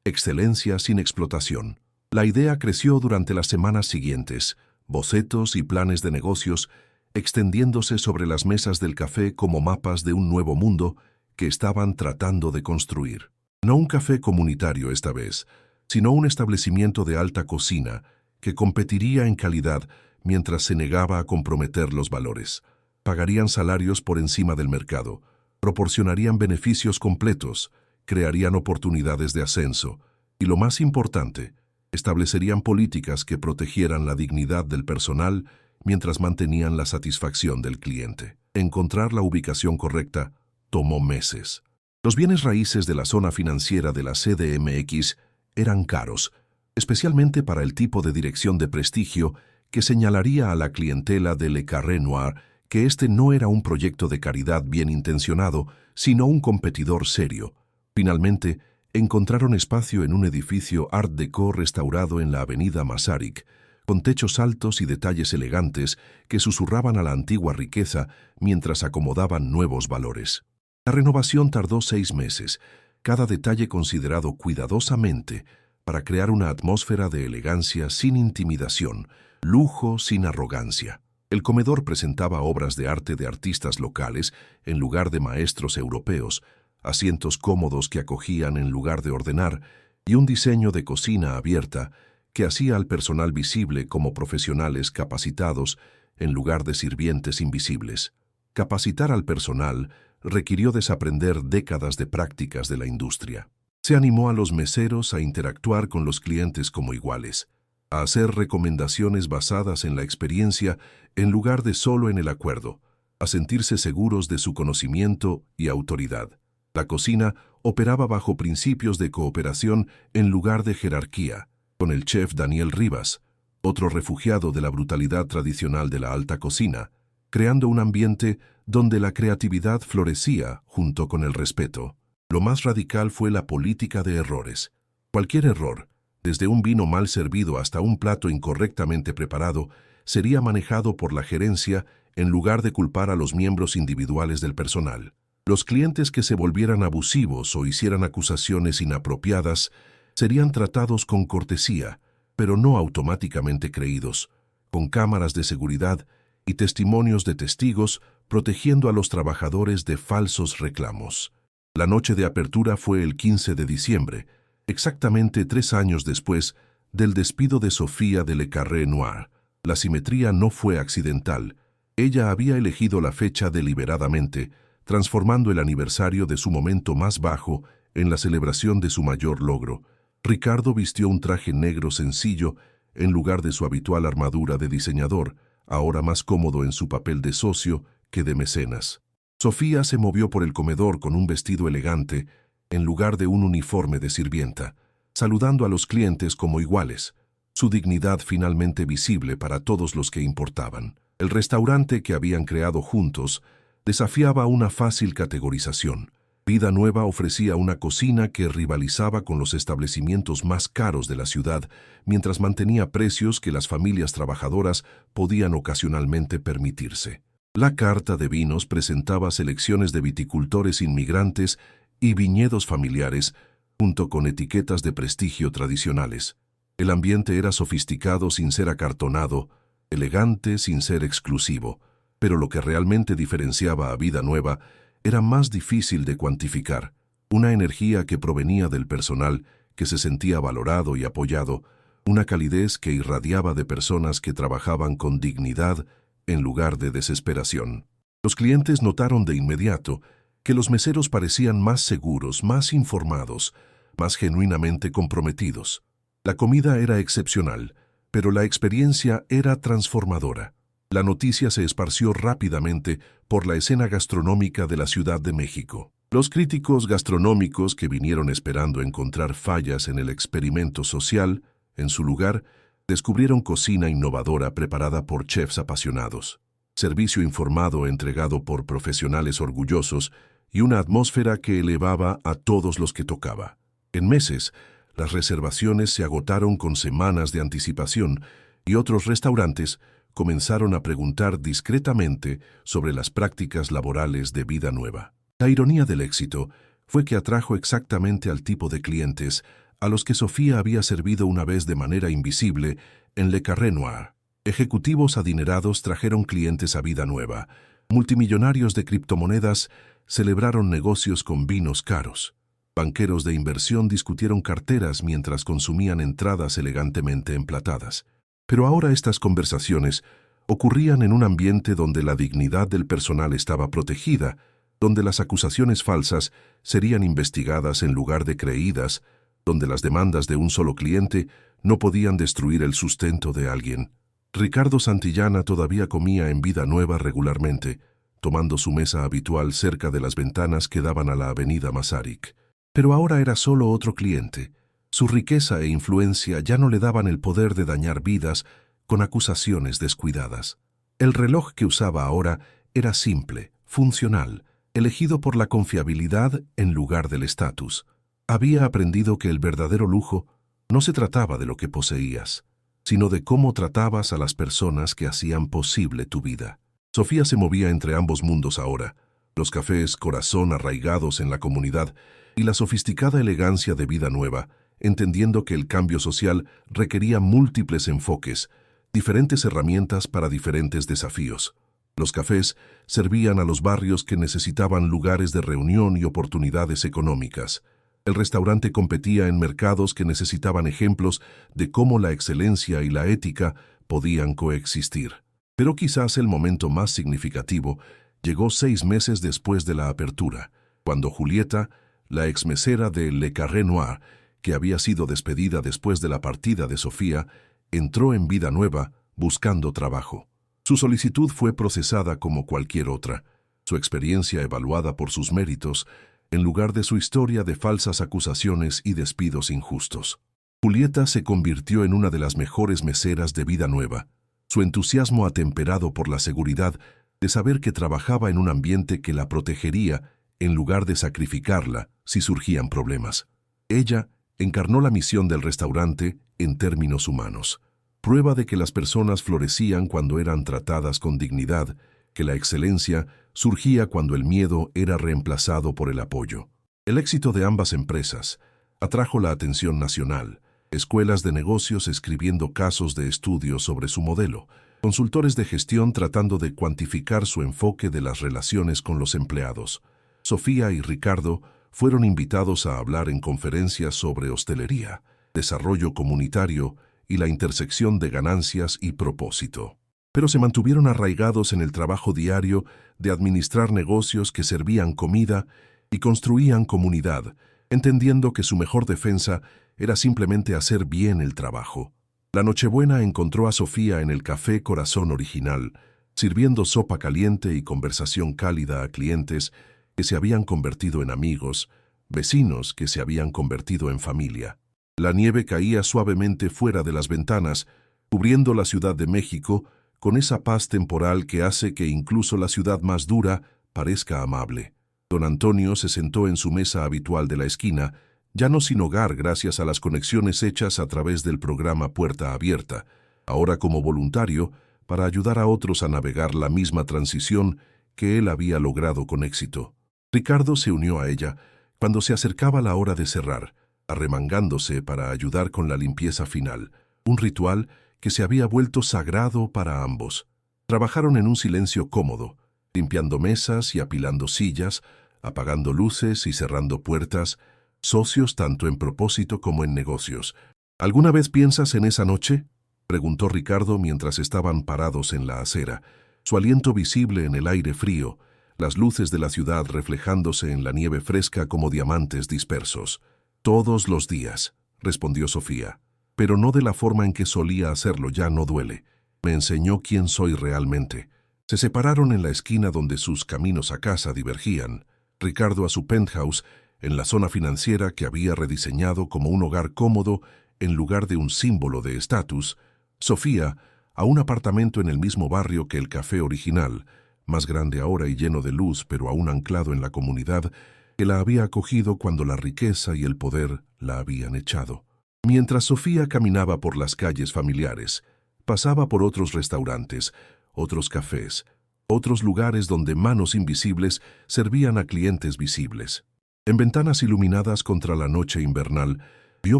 Excelencia sin explotación. La idea creció durante las semanas siguientes, bocetos y planes de negocios extendiéndose sobre las mesas del café como mapas de un nuevo mundo que estaban tratando de construir. No un café comunitario esta vez, sino un establecimiento de alta cocina que competiría en calidad mientras se negaba a comprometer los valores. Pagarían salarios por encima del mercado, proporcionarían beneficios completos, crearían oportunidades de ascenso y, lo más importante, establecerían políticas que protegieran la dignidad del personal mientras mantenían la satisfacción del cliente. Encontrar la ubicación correcta tomó meses. Los bienes raíces de la zona financiera de la CDMX eran caros, especialmente para el tipo de dirección de prestigio que señalaría a la clientela de Le Carré Noir que este no era un proyecto de caridad bien intencionado, sino un competidor serio. Finalmente, encontraron espacio en un edificio Art Deco restaurado en la avenida Masaryk, con techos altos y detalles elegantes que susurraban a la antigua riqueza mientras acomodaban nuevos valores. La renovación tardó 6 meses, cada detalle considerado cuidadosamente para crear una atmósfera de elegancia sin intimidación, lujo sin arrogancia. El comedor presentaba obras de arte de artistas locales en lugar de maestros europeos, asientos cómodos que acogían en lugar de ordenar y un diseño de cocina abierta que hacía al personal visible como profesionales capacitados en lugar de sirvientes invisibles. Capacitar al personal requirió desaprender décadas de prácticas de la industria. Se animó a los meseros a interactuar con los clientes como iguales, a hacer recomendaciones basadas en la experiencia en lugar de solo en el acuerdo, a sentirse seguros de su conocimiento y autoridad. La cocina operaba bajo principios de cooperación en lugar de jerarquía, con el chef Daniel Rivas, otro refugiado de la brutalidad tradicional de la alta cocina, creando un ambiente donde la creatividad florecía junto con el respeto. Lo más radical fue la política de errores. Cualquier error, desde un vino mal servido hasta un plato incorrectamente preparado, sería manejado por la gerencia en lugar de culpar a los miembros individuales del personal. Los clientes que se volvieran abusivos o hicieran acusaciones inapropiadas serían tratados con cortesía, pero no automáticamente creídos, con cámaras de seguridad y testimonios de testigos protegiendo a los trabajadores de falsos reclamos. La noche de apertura fue el 15 de diciembre, exactamente 3 años después del despido de Sofía de Le Carré Noir. La simetría no fue accidental. Ella había elegido la fecha deliberadamente, transformando el aniversario de su momento más bajo en la celebración de su mayor logro. Ricardo vistió un traje negro sencillo en lugar de su habitual armadura de diseñador, ahora más cómodo en su papel de socio que de mecenas. Sofía se movió por el comedor con un vestido elegante en lugar de un uniforme de sirvienta, saludando a los clientes como iguales, su dignidad finalmente visible para todos los que importaban. El restaurante que habían creado juntos desafiaba una fácil categorización. Vida Nueva ofrecía una cocina que rivalizaba con los establecimientos más caros de la ciudad, mientras mantenía precios que las familias trabajadoras podían ocasionalmente permitirse. La carta de vinos presentaba selecciones de viticultores inmigrantes y viñedos familiares, junto con etiquetas de prestigio tradicionales. El ambiente era sofisticado sin ser acartonado, elegante sin ser exclusivo, pero lo que realmente diferenciaba a Vida Nueva era más difícil de cuantificar, una energía que provenía del personal, que se sentía valorado y apoyado, una calidez que irradiaba de personas que trabajaban con dignidad en lugar de desesperación. Los clientes notaron de inmediato que los meseros parecían más seguros, más informados, más genuinamente comprometidos. La comida era excepcional, pero la experiencia era transformadora. La noticia se esparció rápidamente por la escena gastronómica de la Ciudad de México. Los críticos gastronómicos que vinieron esperando encontrar fallas en el experimento social, en su lugar, descubrieron cocina innovadora preparada por chefs apasionados, servicio informado entregado por profesionales orgullosos y una atmósfera que elevaba a todos los que tocaba. En meses, las reservaciones se agotaron con semanas de anticipación y otros restaurantes comenzaron a preguntar discretamente sobre las prácticas laborales de Vida Nueva. La ironía del éxito fue que atrajo exactamente al tipo de clientes a los que Sofía había servido una vez de manera invisible en Le Carré Noir. Ejecutivos adinerados trajeron clientes a Vida Nueva. Multimillonarios de criptomonedas celebraron negocios con vinos caros. Banqueros de inversión discutieron carteras mientras consumían entradas elegantemente emplatadas. Pero ahora estas conversaciones ocurrían en un ambiente donde la dignidad del personal estaba protegida, donde las acusaciones falsas serían investigadas en lugar de creídas, donde las demandas de un solo cliente no podían destruir el sustento de alguien. Ricardo Santillana todavía comía en Vida Nueva regularmente, tomando su mesa habitual cerca de las ventanas que daban a la avenida Masaryk. Pero ahora era solo otro cliente. Su riqueza e influencia ya no le daban el poder de dañar vidas con acusaciones descuidadas. El reloj que usaba ahora era simple, funcional, elegido por la confiabilidad en lugar del estatus. Había aprendido que el verdadero lujo no se trataba de lo que poseías, sino de cómo tratabas a las personas que hacían posible tu vida. Sofía se movía entre ambos mundos ahora, los cafés Corazón arraigados en la comunidad y la sofisticada elegancia de Vida Nueva, entendiendo que el cambio social requería múltiples enfoques, diferentes herramientas para diferentes desafíos. Los cafés servían a los barrios que necesitaban lugares de reunión y oportunidades económicas. El restaurante competía en mercados que necesitaban ejemplos de cómo la excelencia y la ética podían coexistir. Pero quizás el momento más significativo llegó 6 meses después de la apertura, cuando Julieta, la exmesera de Le Carré Noir, que había sido despedida después de la partida de Sofía, entró en Vida Nueva buscando trabajo. Su solicitud fue procesada como cualquier otra, su experiencia evaluada por sus méritos, en lugar de su historia de falsas acusaciones y despidos injustos. Julieta se convirtió en una de las mejores meseras de Vida Nueva, su entusiasmo atemperado por la seguridad de saber que trabajaba en un ambiente que la protegería en lugar de sacrificarla si surgían problemas. Ella encarnó la misión del restaurante en términos humanos, prueba de que las personas florecían cuando eran tratadas con dignidad, que la excelencia surgía cuando el miedo era reemplazado por el apoyo. El éxito de ambas empresas atrajo la atención nacional, escuelas de negocios escribiendo casos de estudio sobre su modelo, consultores de gestión tratando de cuantificar su enfoque de las relaciones con los empleados. Sofía y Ricardo fueron invitados a hablar en conferencias sobre hostelería, desarrollo comunitario y la intersección de ganancias y propósito. Pero se mantuvieron arraigados en el trabajo diario de administrar negocios que servían comida y construían comunidad, entendiendo que su mejor defensa era simplemente hacer bien el trabajo. La Nochebuena encontró a Sofía en el Café Corazón original, sirviendo sopa caliente y conversación cálida a clientes que se habían convertido en amigos, vecinos que se habían convertido en familia. La nieve caía suavemente fuera de las ventanas, cubriendo la Ciudad de México con esa paz temporal que hace que incluso la ciudad más dura parezca amable. Don Antonio se sentó en su mesa habitual de la esquina, ya no sin hogar gracias a las conexiones hechas a través del programa Puerta Abierta, ahora como voluntario para ayudar a otros a navegar la misma transición que él había logrado con éxito. Ricardo se unió a ella cuando se acercaba la hora de cerrar, arremangándose para ayudar con la limpieza final, un ritual que se había vuelto sagrado para ambos. Trabajaron en un silencio cómodo, limpiando mesas y apilando sillas, apagando luces y cerrando puertas, socios tanto en propósito como en negocios. ¿Alguna vez piensas en esa noche?, preguntó Ricardo mientras estaban parados en la acera, su aliento visible en el aire frío, las luces de la ciudad reflejándose en la nieve fresca como diamantes dispersos. Todos los días, respondió Sofía, pero no de la forma en que solía hacerlo, ya no duele. Me enseñó quién soy realmente. Se separaron en la esquina donde sus caminos a casa divergían, Ricardo a su penthouse en la zona financiera que había rediseñado como un hogar cómodo en lugar de un símbolo de estatus, Sofía a un apartamento en el mismo barrio que el café original, más grande ahora y lleno de luz pero aún anclado en la comunidad que la había acogido cuando la riqueza y el poder la habían echado. Mientras Sofía caminaba por las calles familiares, Pasaba por otros restaurantes, otros cafés, otros lugares donde manos invisibles servían a clientes visibles. En ventanas iluminadas contra la noche invernal, vio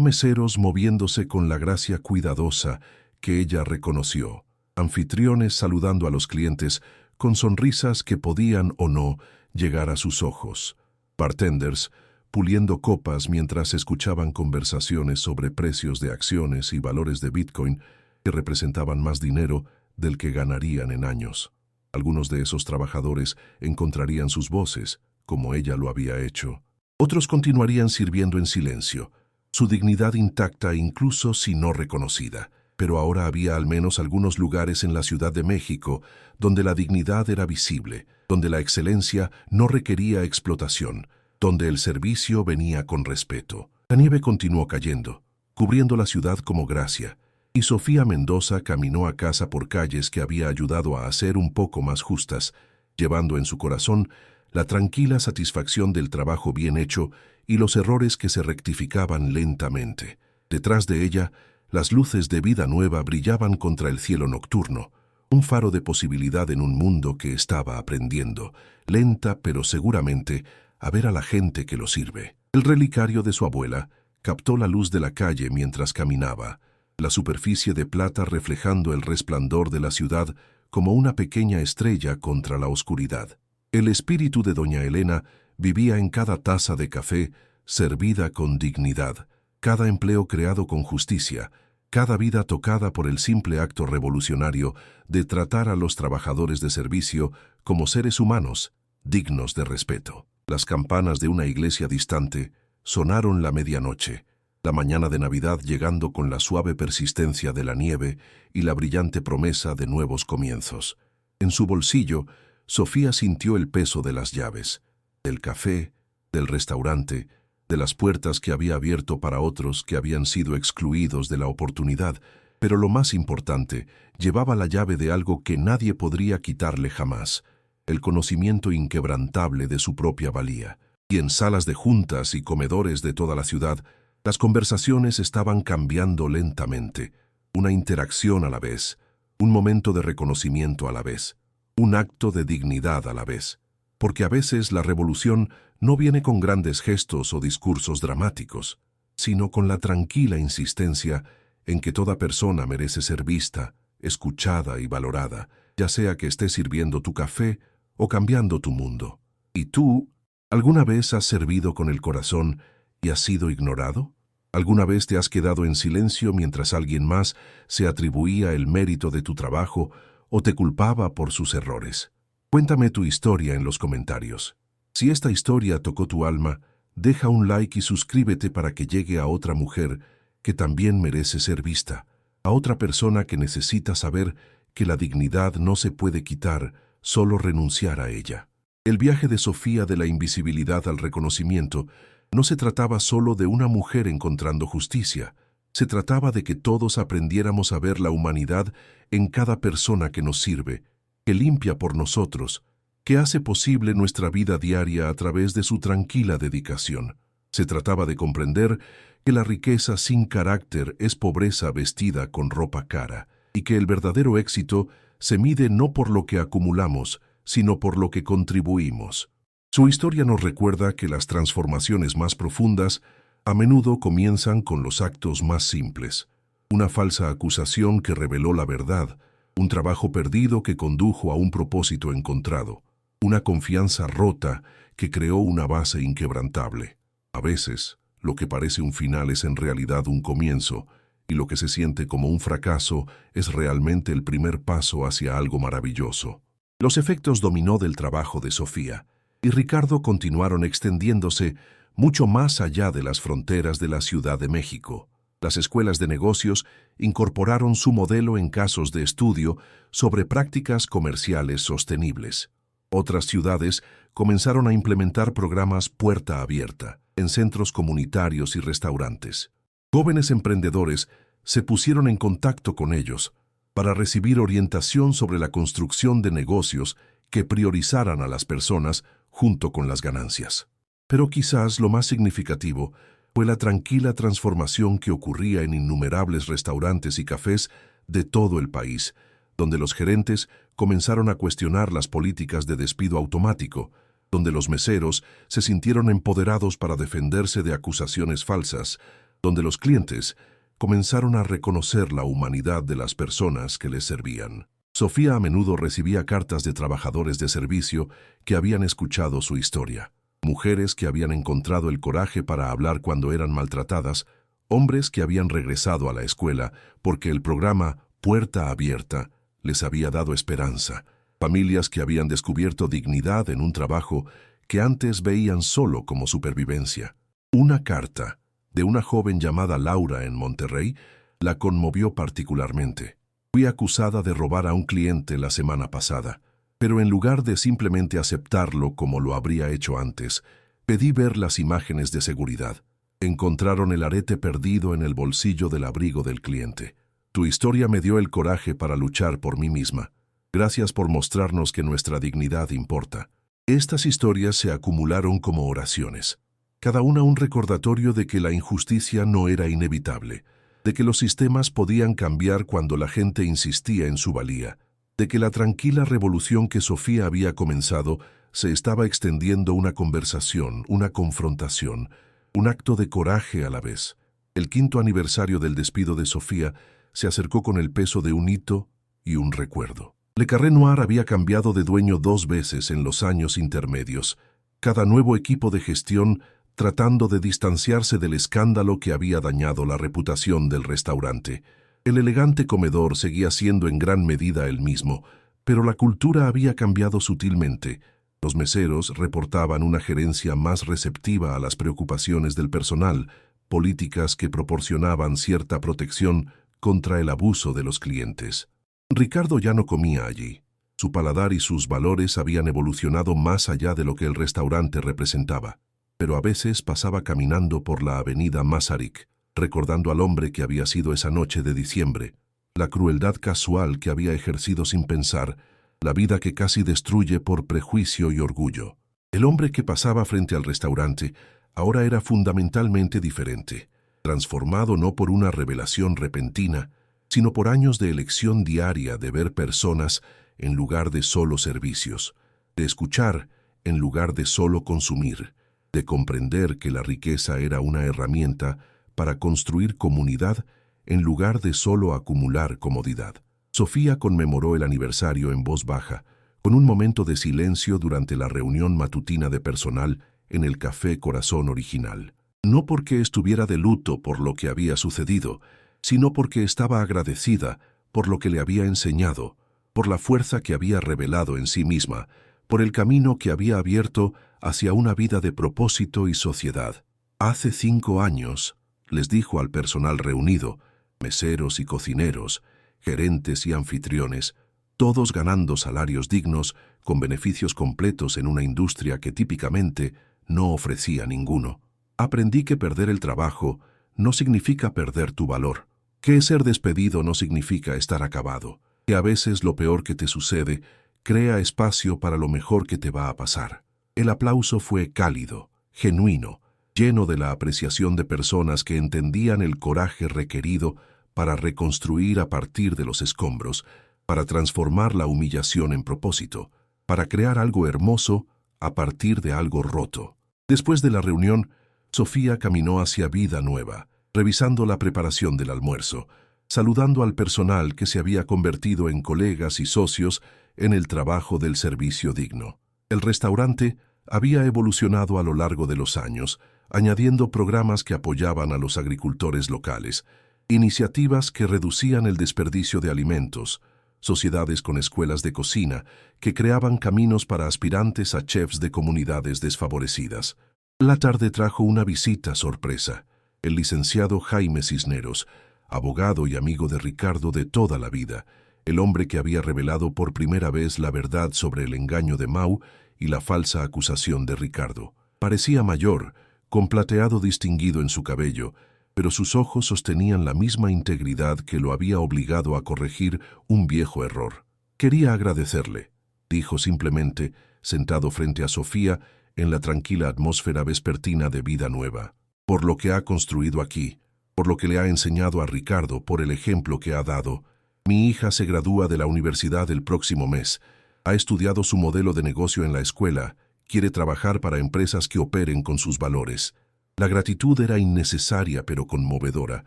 meseros moviéndose con la gracia cuidadosa que ella reconoció, anfitriones saludando a los clientes con sonrisas que podían o no llegar a sus ojos, bartenders puliendo copas mientras escuchaban conversaciones sobre precios de acciones y valores de Bitcoin que representaban más dinero del que ganarían en años. Algunos de esos trabajadores encontrarían sus voces, como ella lo había hecho. Otros continuarían sirviendo en silencio, su dignidad intacta incluso si no reconocida. Pero ahora había al menos algunos lugares en la Ciudad de México donde la dignidad era visible, donde la excelencia no requería explotación, donde el servicio venía con respeto. La nieve continuó cayendo, cubriendo la ciudad como gracia, y Sofía Mendoza caminó a casa por calles que había ayudado a hacer un poco más justas, llevando en su corazón la tranquila satisfacción del trabajo bien hecho y los errores que se rectificaban lentamente. Detrás de ella, las luces de vida nueva brillaban contra el cielo nocturno, un faro de posibilidad en un mundo que estaba aprendiendo, lenta pero seguramente, a ver a la gente que lo sirve. El relicario de su abuela captó la luz de la calle mientras caminaba, la superficie de plata reflejando el resplandor de la ciudad como una pequeña estrella contra la oscuridad. El espíritu de doña Elena vivía en cada taza de café servida con dignidad, cada empleo creado con justicia, cada vida tocada por el simple acto revolucionario de tratar a los trabajadores de servicio como seres humanos, dignos de respeto. Las campanas de una iglesia distante sonaron la medianoche, la mañana de Navidad llegando con la suave persistencia de la nieve y la brillante promesa de nuevos comienzos. En su bolsillo, Sofía sintió el peso de las llaves, del café, del restaurante, de las puertas que había abierto para otros que habían sido excluidos de la oportunidad, pero lo más importante, llevaba la llave de algo que nadie podría quitarle jamás, el conocimiento inquebrantable de su propia valía. Y en salas de juntas y comedores de toda la ciudad, las conversaciones estaban cambiando lentamente, una interacción a la vez, un momento de reconocimiento a la vez, un acto de dignidad a la vez. Porque a veces la revolución no viene con grandes gestos o discursos dramáticos, sino con la tranquila insistencia en que toda persona merece ser vista, escuchada y valorada, ya sea que estés sirviendo tu café o cambiando tu mundo. ¿Y tú, alguna vez has servido con el corazón y has sido ignorado? ¿Alguna vez te has quedado en silencio mientras alguien más se atribuía el mérito de tu trabajo o te culpaba por sus errores? Cuéntame tu historia en los comentarios. Si esta historia tocó tu alma, deja un like y suscríbete para que llegue a otra mujer que también merece ser vista, a otra persona que necesita saber que la dignidad no se puede quitar, solo renunciar a ella. El viaje de Sofía de la invisibilidad al reconocimiento no se trataba solo de una mujer encontrando justicia, se trataba de que todos aprendiéramos a ver la humanidad en cada persona que nos sirve, que limpia por nosotros, que hace posible nuestra vida diaria a través de su tranquila dedicación. Se trataba de comprender que la riqueza sin carácter es pobreza vestida con ropa cara, y que el verdadero éxito se mide no por lo que acumulamos, sino por lo que contribuimos. Su historia nos recuerda que las transformaciones más profundas a menudo comienzan con los actos más simples. Una falsa acusación que reveló la verdad, un trabajo perdido que condujo a un propósito encontrado, una confianza rota que creó una base inquebrantable. A veces, lo que parece un final es en realidad un comienzo, y lo que se siente como un fracaso es realmente el primer paso hacia algo maravilloso. Los efectos dominó del trabajo de Sofía y Ricardo continuaron extendiéndose mucho más allá de las fronteras de la Ciudad de México. Las escuelas de negocios incorporaron su modelo en casos de estudio sobre prácticas comerciales sostenibles. Otras ciudades comenzaron a implementar programas puerta abierta en centros comunitarios y restaurantes. Jóvenes emprendedores se pusieron en contacto con ellos para recibir orientación sobre la construcción de negocios que priorizaran a las personas junto con las ganancias. Pero quizás lo más significativo fue la tranquila transformación que ocurría en innumerables restaurantes y cafés de todo el país, donde los gerentes comenzaron a cuestionar las políticas de despido automático, donde los meseros se sintieron empoderados para defenderse de acusaciones falsas, donde los clientes comenzaron a reconocer la humanidad de las personas que les servían. Sofía a menudo recibía cartas de trabajadores de servicio que habían escuchado su historia, mujeres que habían encontrado el coraje para hablar cuando eran maltratadas, hombres que habían regresado a la escuela porque el programa Puerta Abierta les había dado esperanza, familias que habían descubierto dignidad en un trabajo que antes veían solo como supervivencia. Una carta de una joven llamada Laura en Monterrey la conmovió particularmente. Fui acusada de robar a un cliente la semana pasada, pero en lugar de simplemente aceptarlo como lo habría hecho antes, pedí ver las imágenes de seguridad. Encontraron el arete perdido en el bolsillo del abrigo del cliente. Tu historia me dio el coraje para luchar por mí misma. Gracias por mostrarnos que nuestra dignidad importa. Estas historias se acumularon como oraciones, cada una un recordatorio de que la injusticia no era inevitable, de que los sistemas podían cambiar cuando la gente insistía en su valía, de que la tranquila revolución que Sofía había comenzado se estaba extendiendo una conversación, una confrontación, un acto de coraje a la vez. El 5º aniversario del despido de Sofía se acercó con el peso de un hito y un recuerdo. Le Carré Noir había cambiado de dueño 2 veces en los años intermedios, cada nuevo equipo de gestión tratando de distanciarse del escándalo que había dañado la reputación del restaurante. El elegante comedor seguía siendo en gran medida el mismo, pero la cultura había cambiado sutilmente. Los meseros reportaban una gerencia más receptiva a las preocupaciones del personal, políticas que proporcionaban cierta protección contra el abuso de los clientes. Ricardo ya no comía allí. Su paladar y sus valores habían evolucionado más allá de lo que el restaurante representaba, pero a veces pasaba caminando por la avenida Masaryk, recordando al hombre que había sido esa noche de diciembre, la crueldad casual que había ejercido sin pensar, la vida que casi destruye por prejuicio y orgullo. El hombre que pasaba frente al restaurante ahora era fundamentalmente diferente, transformado no por una revelación repentina, sino por años de elección diaria de ver personas en lugar de solo servicios, de escuchar en lugar de solo consumir, de comprender que la riqueza era una herramienta para construir comunidad en lugar de solo acumular comodidad. Sofía conmemoró el aniversario en voz baja, con un momento de silencio durante la reunión matutina de personal en el Café Corazón Original. No porque estuviera de luto por lo que había sucedido, sino porque estaba agradecida por lo que le había enseñado, por la fuerza que había revelado en sí misma, por el camino que había abierto hacia una vida de propósito y sociedad. Hace 5 años, les dijo al personal reunido, meseros y cocineros, gerentes y anfitriones, todos ganando salarios dignos con beneficios completos en una industria que típicamente no ofrecía ninguno. Aprendí que perder el trabajo no significa perder tu valor, que ser despedido no significa estar acabado, que a veces lo peor que te sucede crea espacio para lo mejor que te va a pasar. El aplauso fue cálido, genuino, lleno de la apreciación de personas que entendían el coraje requerido para reconstruir a partir de los escombros, para transformar la humillación en propósito, para crear algo hermoso a partir de algo roto. Después de la reunión, Sofía caminó hacia Vida Nueva, revisando la preparación del almuerzo, saludando al personal que se había convertido en colegas y socios en el trabajo del servicio digno. El restaurante había evolucionado a lo largo de los años, añadiendo programas que apoyaban a los agricultores locales, iniciativas que reducían el desperdicio de alimentos, sociedades con escuelas de cocina que creaban caminos para aspirantes a chefs de comunidades desfavorecidas. La tarde trajo una visita sorpresa. El licenciado Jaime Cisneros, abogado y amigo de Ricardo de toda la vida, el hombre que había revelado por primera vez la verdad sobre el engaño de Mau y la falsa acusación de Ricardo. Parecía mayor, con plateado distinguido en su cabello, pero sus ojos sostenían la misma integridad que lo había obligado a corregir un viejo error. Quería agradecerle, dijo simplemente, sentado frente a Sofía en la tranquila atmósfera vespertina de Vida Nueva, por lo que ha construido aquí, por lo que le ha enseñado a Ricardo, por el ejemplo que ha dado. Mi hija se gradúa de la universidad el próximo mes. Ha estudiado su modelo de negocio en la escuela. Quiere trabajar para empresas que operen con sus valores. La gratitud era innecesaria pero conmovedora.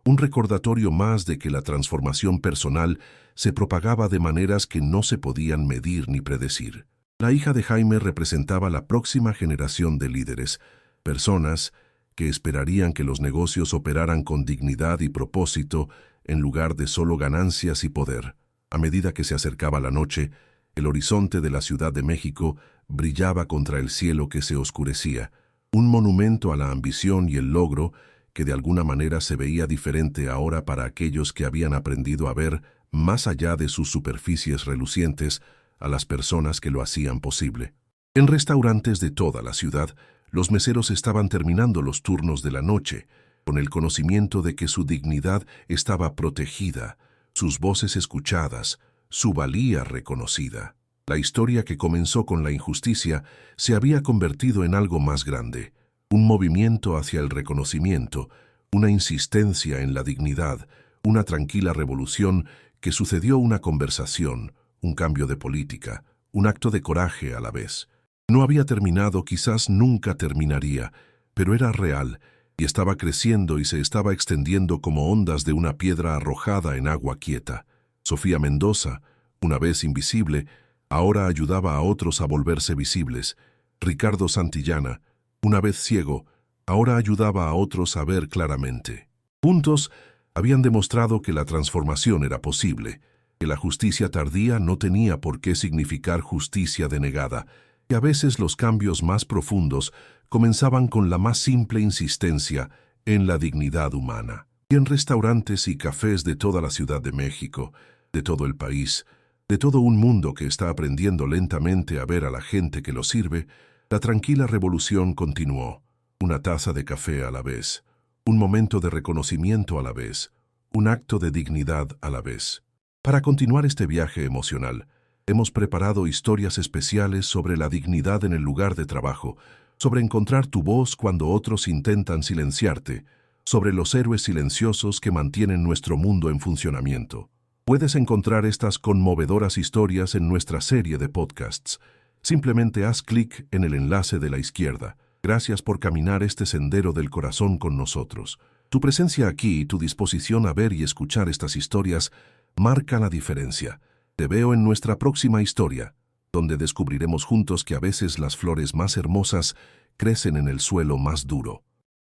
Un recordatorio más de que la transformación personal se propagaba de maneras que no se podían medir ni predecir. La hija de Jaime representaba la próxima generación de líderes, personas que esperarían que los negocios operaran con dignidad y propósito en lugar de solo ganancias y poder. A medida que se acercaba la noche, el horizonte de la Ciudad de México brillaba contra el cielo que se oscurecía, un monumento a la ambición y el logro que de alguna manera se veía diferente ahora para aquellos que habían aprendido a ver, más allá de sus superficies relucientes, a las personas que lo hacían posible. En restaurantes de toda la ciudad, los meseros estaban terminando los turnos de la noche, con el conocimiento de que su dignidad estaba protegida, sus voces escuchadas, su valía reconocida. La historia que comenzó con la injusticia se había convertido en algo más grande, un movimiento hacia el reconocimiento, una insistencia en la dignidad, una tranquila revolución que sucedió una conversación, un cambio de política, un acto de coraje a la vez. No había terminado, quizás nunca terminaría, pero era real y estaba creciendo y se estaba extendiendo como ondas de una piedra arrojada en agua quieta. Sofía Mendoza, una vez invisible, ahora ayudaba a otros a volverse visibles. Ricardo Santillana, una vez ciego, ahora ayudaba a otros a ver claramente. Juntos habían demostrado que la transformación era posible, que la justicia tardía no tenía por qué significar justicia denegada, que a veces los cambios más profundos comenzaban con la más simple insistencia en la dignidad humana. Y en restaurantes y cafés de toda la Ciudad de México, de todo el país, de todo un mundo que está aprendiendo lentamente a ver a la gente que lo sirve, la tranquila revolución continuó, una taza de café a la vez, un momento de reconocimiento a la vez, un acto de dignidad a la vez. Para continuar este viaje emocional, hemos preparado historias especiales sobre la dignidad en el lugar de trabajo, sobre encontrar tu voz cuando otros intentan silenciarte, sobre los héroes silenciosos que mantienen nuestro mundo en funcionamiento. Puedes encontrar estas conmovedoras historias en nuestra serie de podcasts. Simplemente haz clic en el enlace de la izquierda. Gracias por caminar este sendero del corazón con nosotros. Tu presencia aquí y tu disposición a ver y escuchar estas historias marca la diferencia. Te veo en nuestra próxima historia, donde descubriremos juntos que a veces las flores más hermosas crecen en el suelo más duro.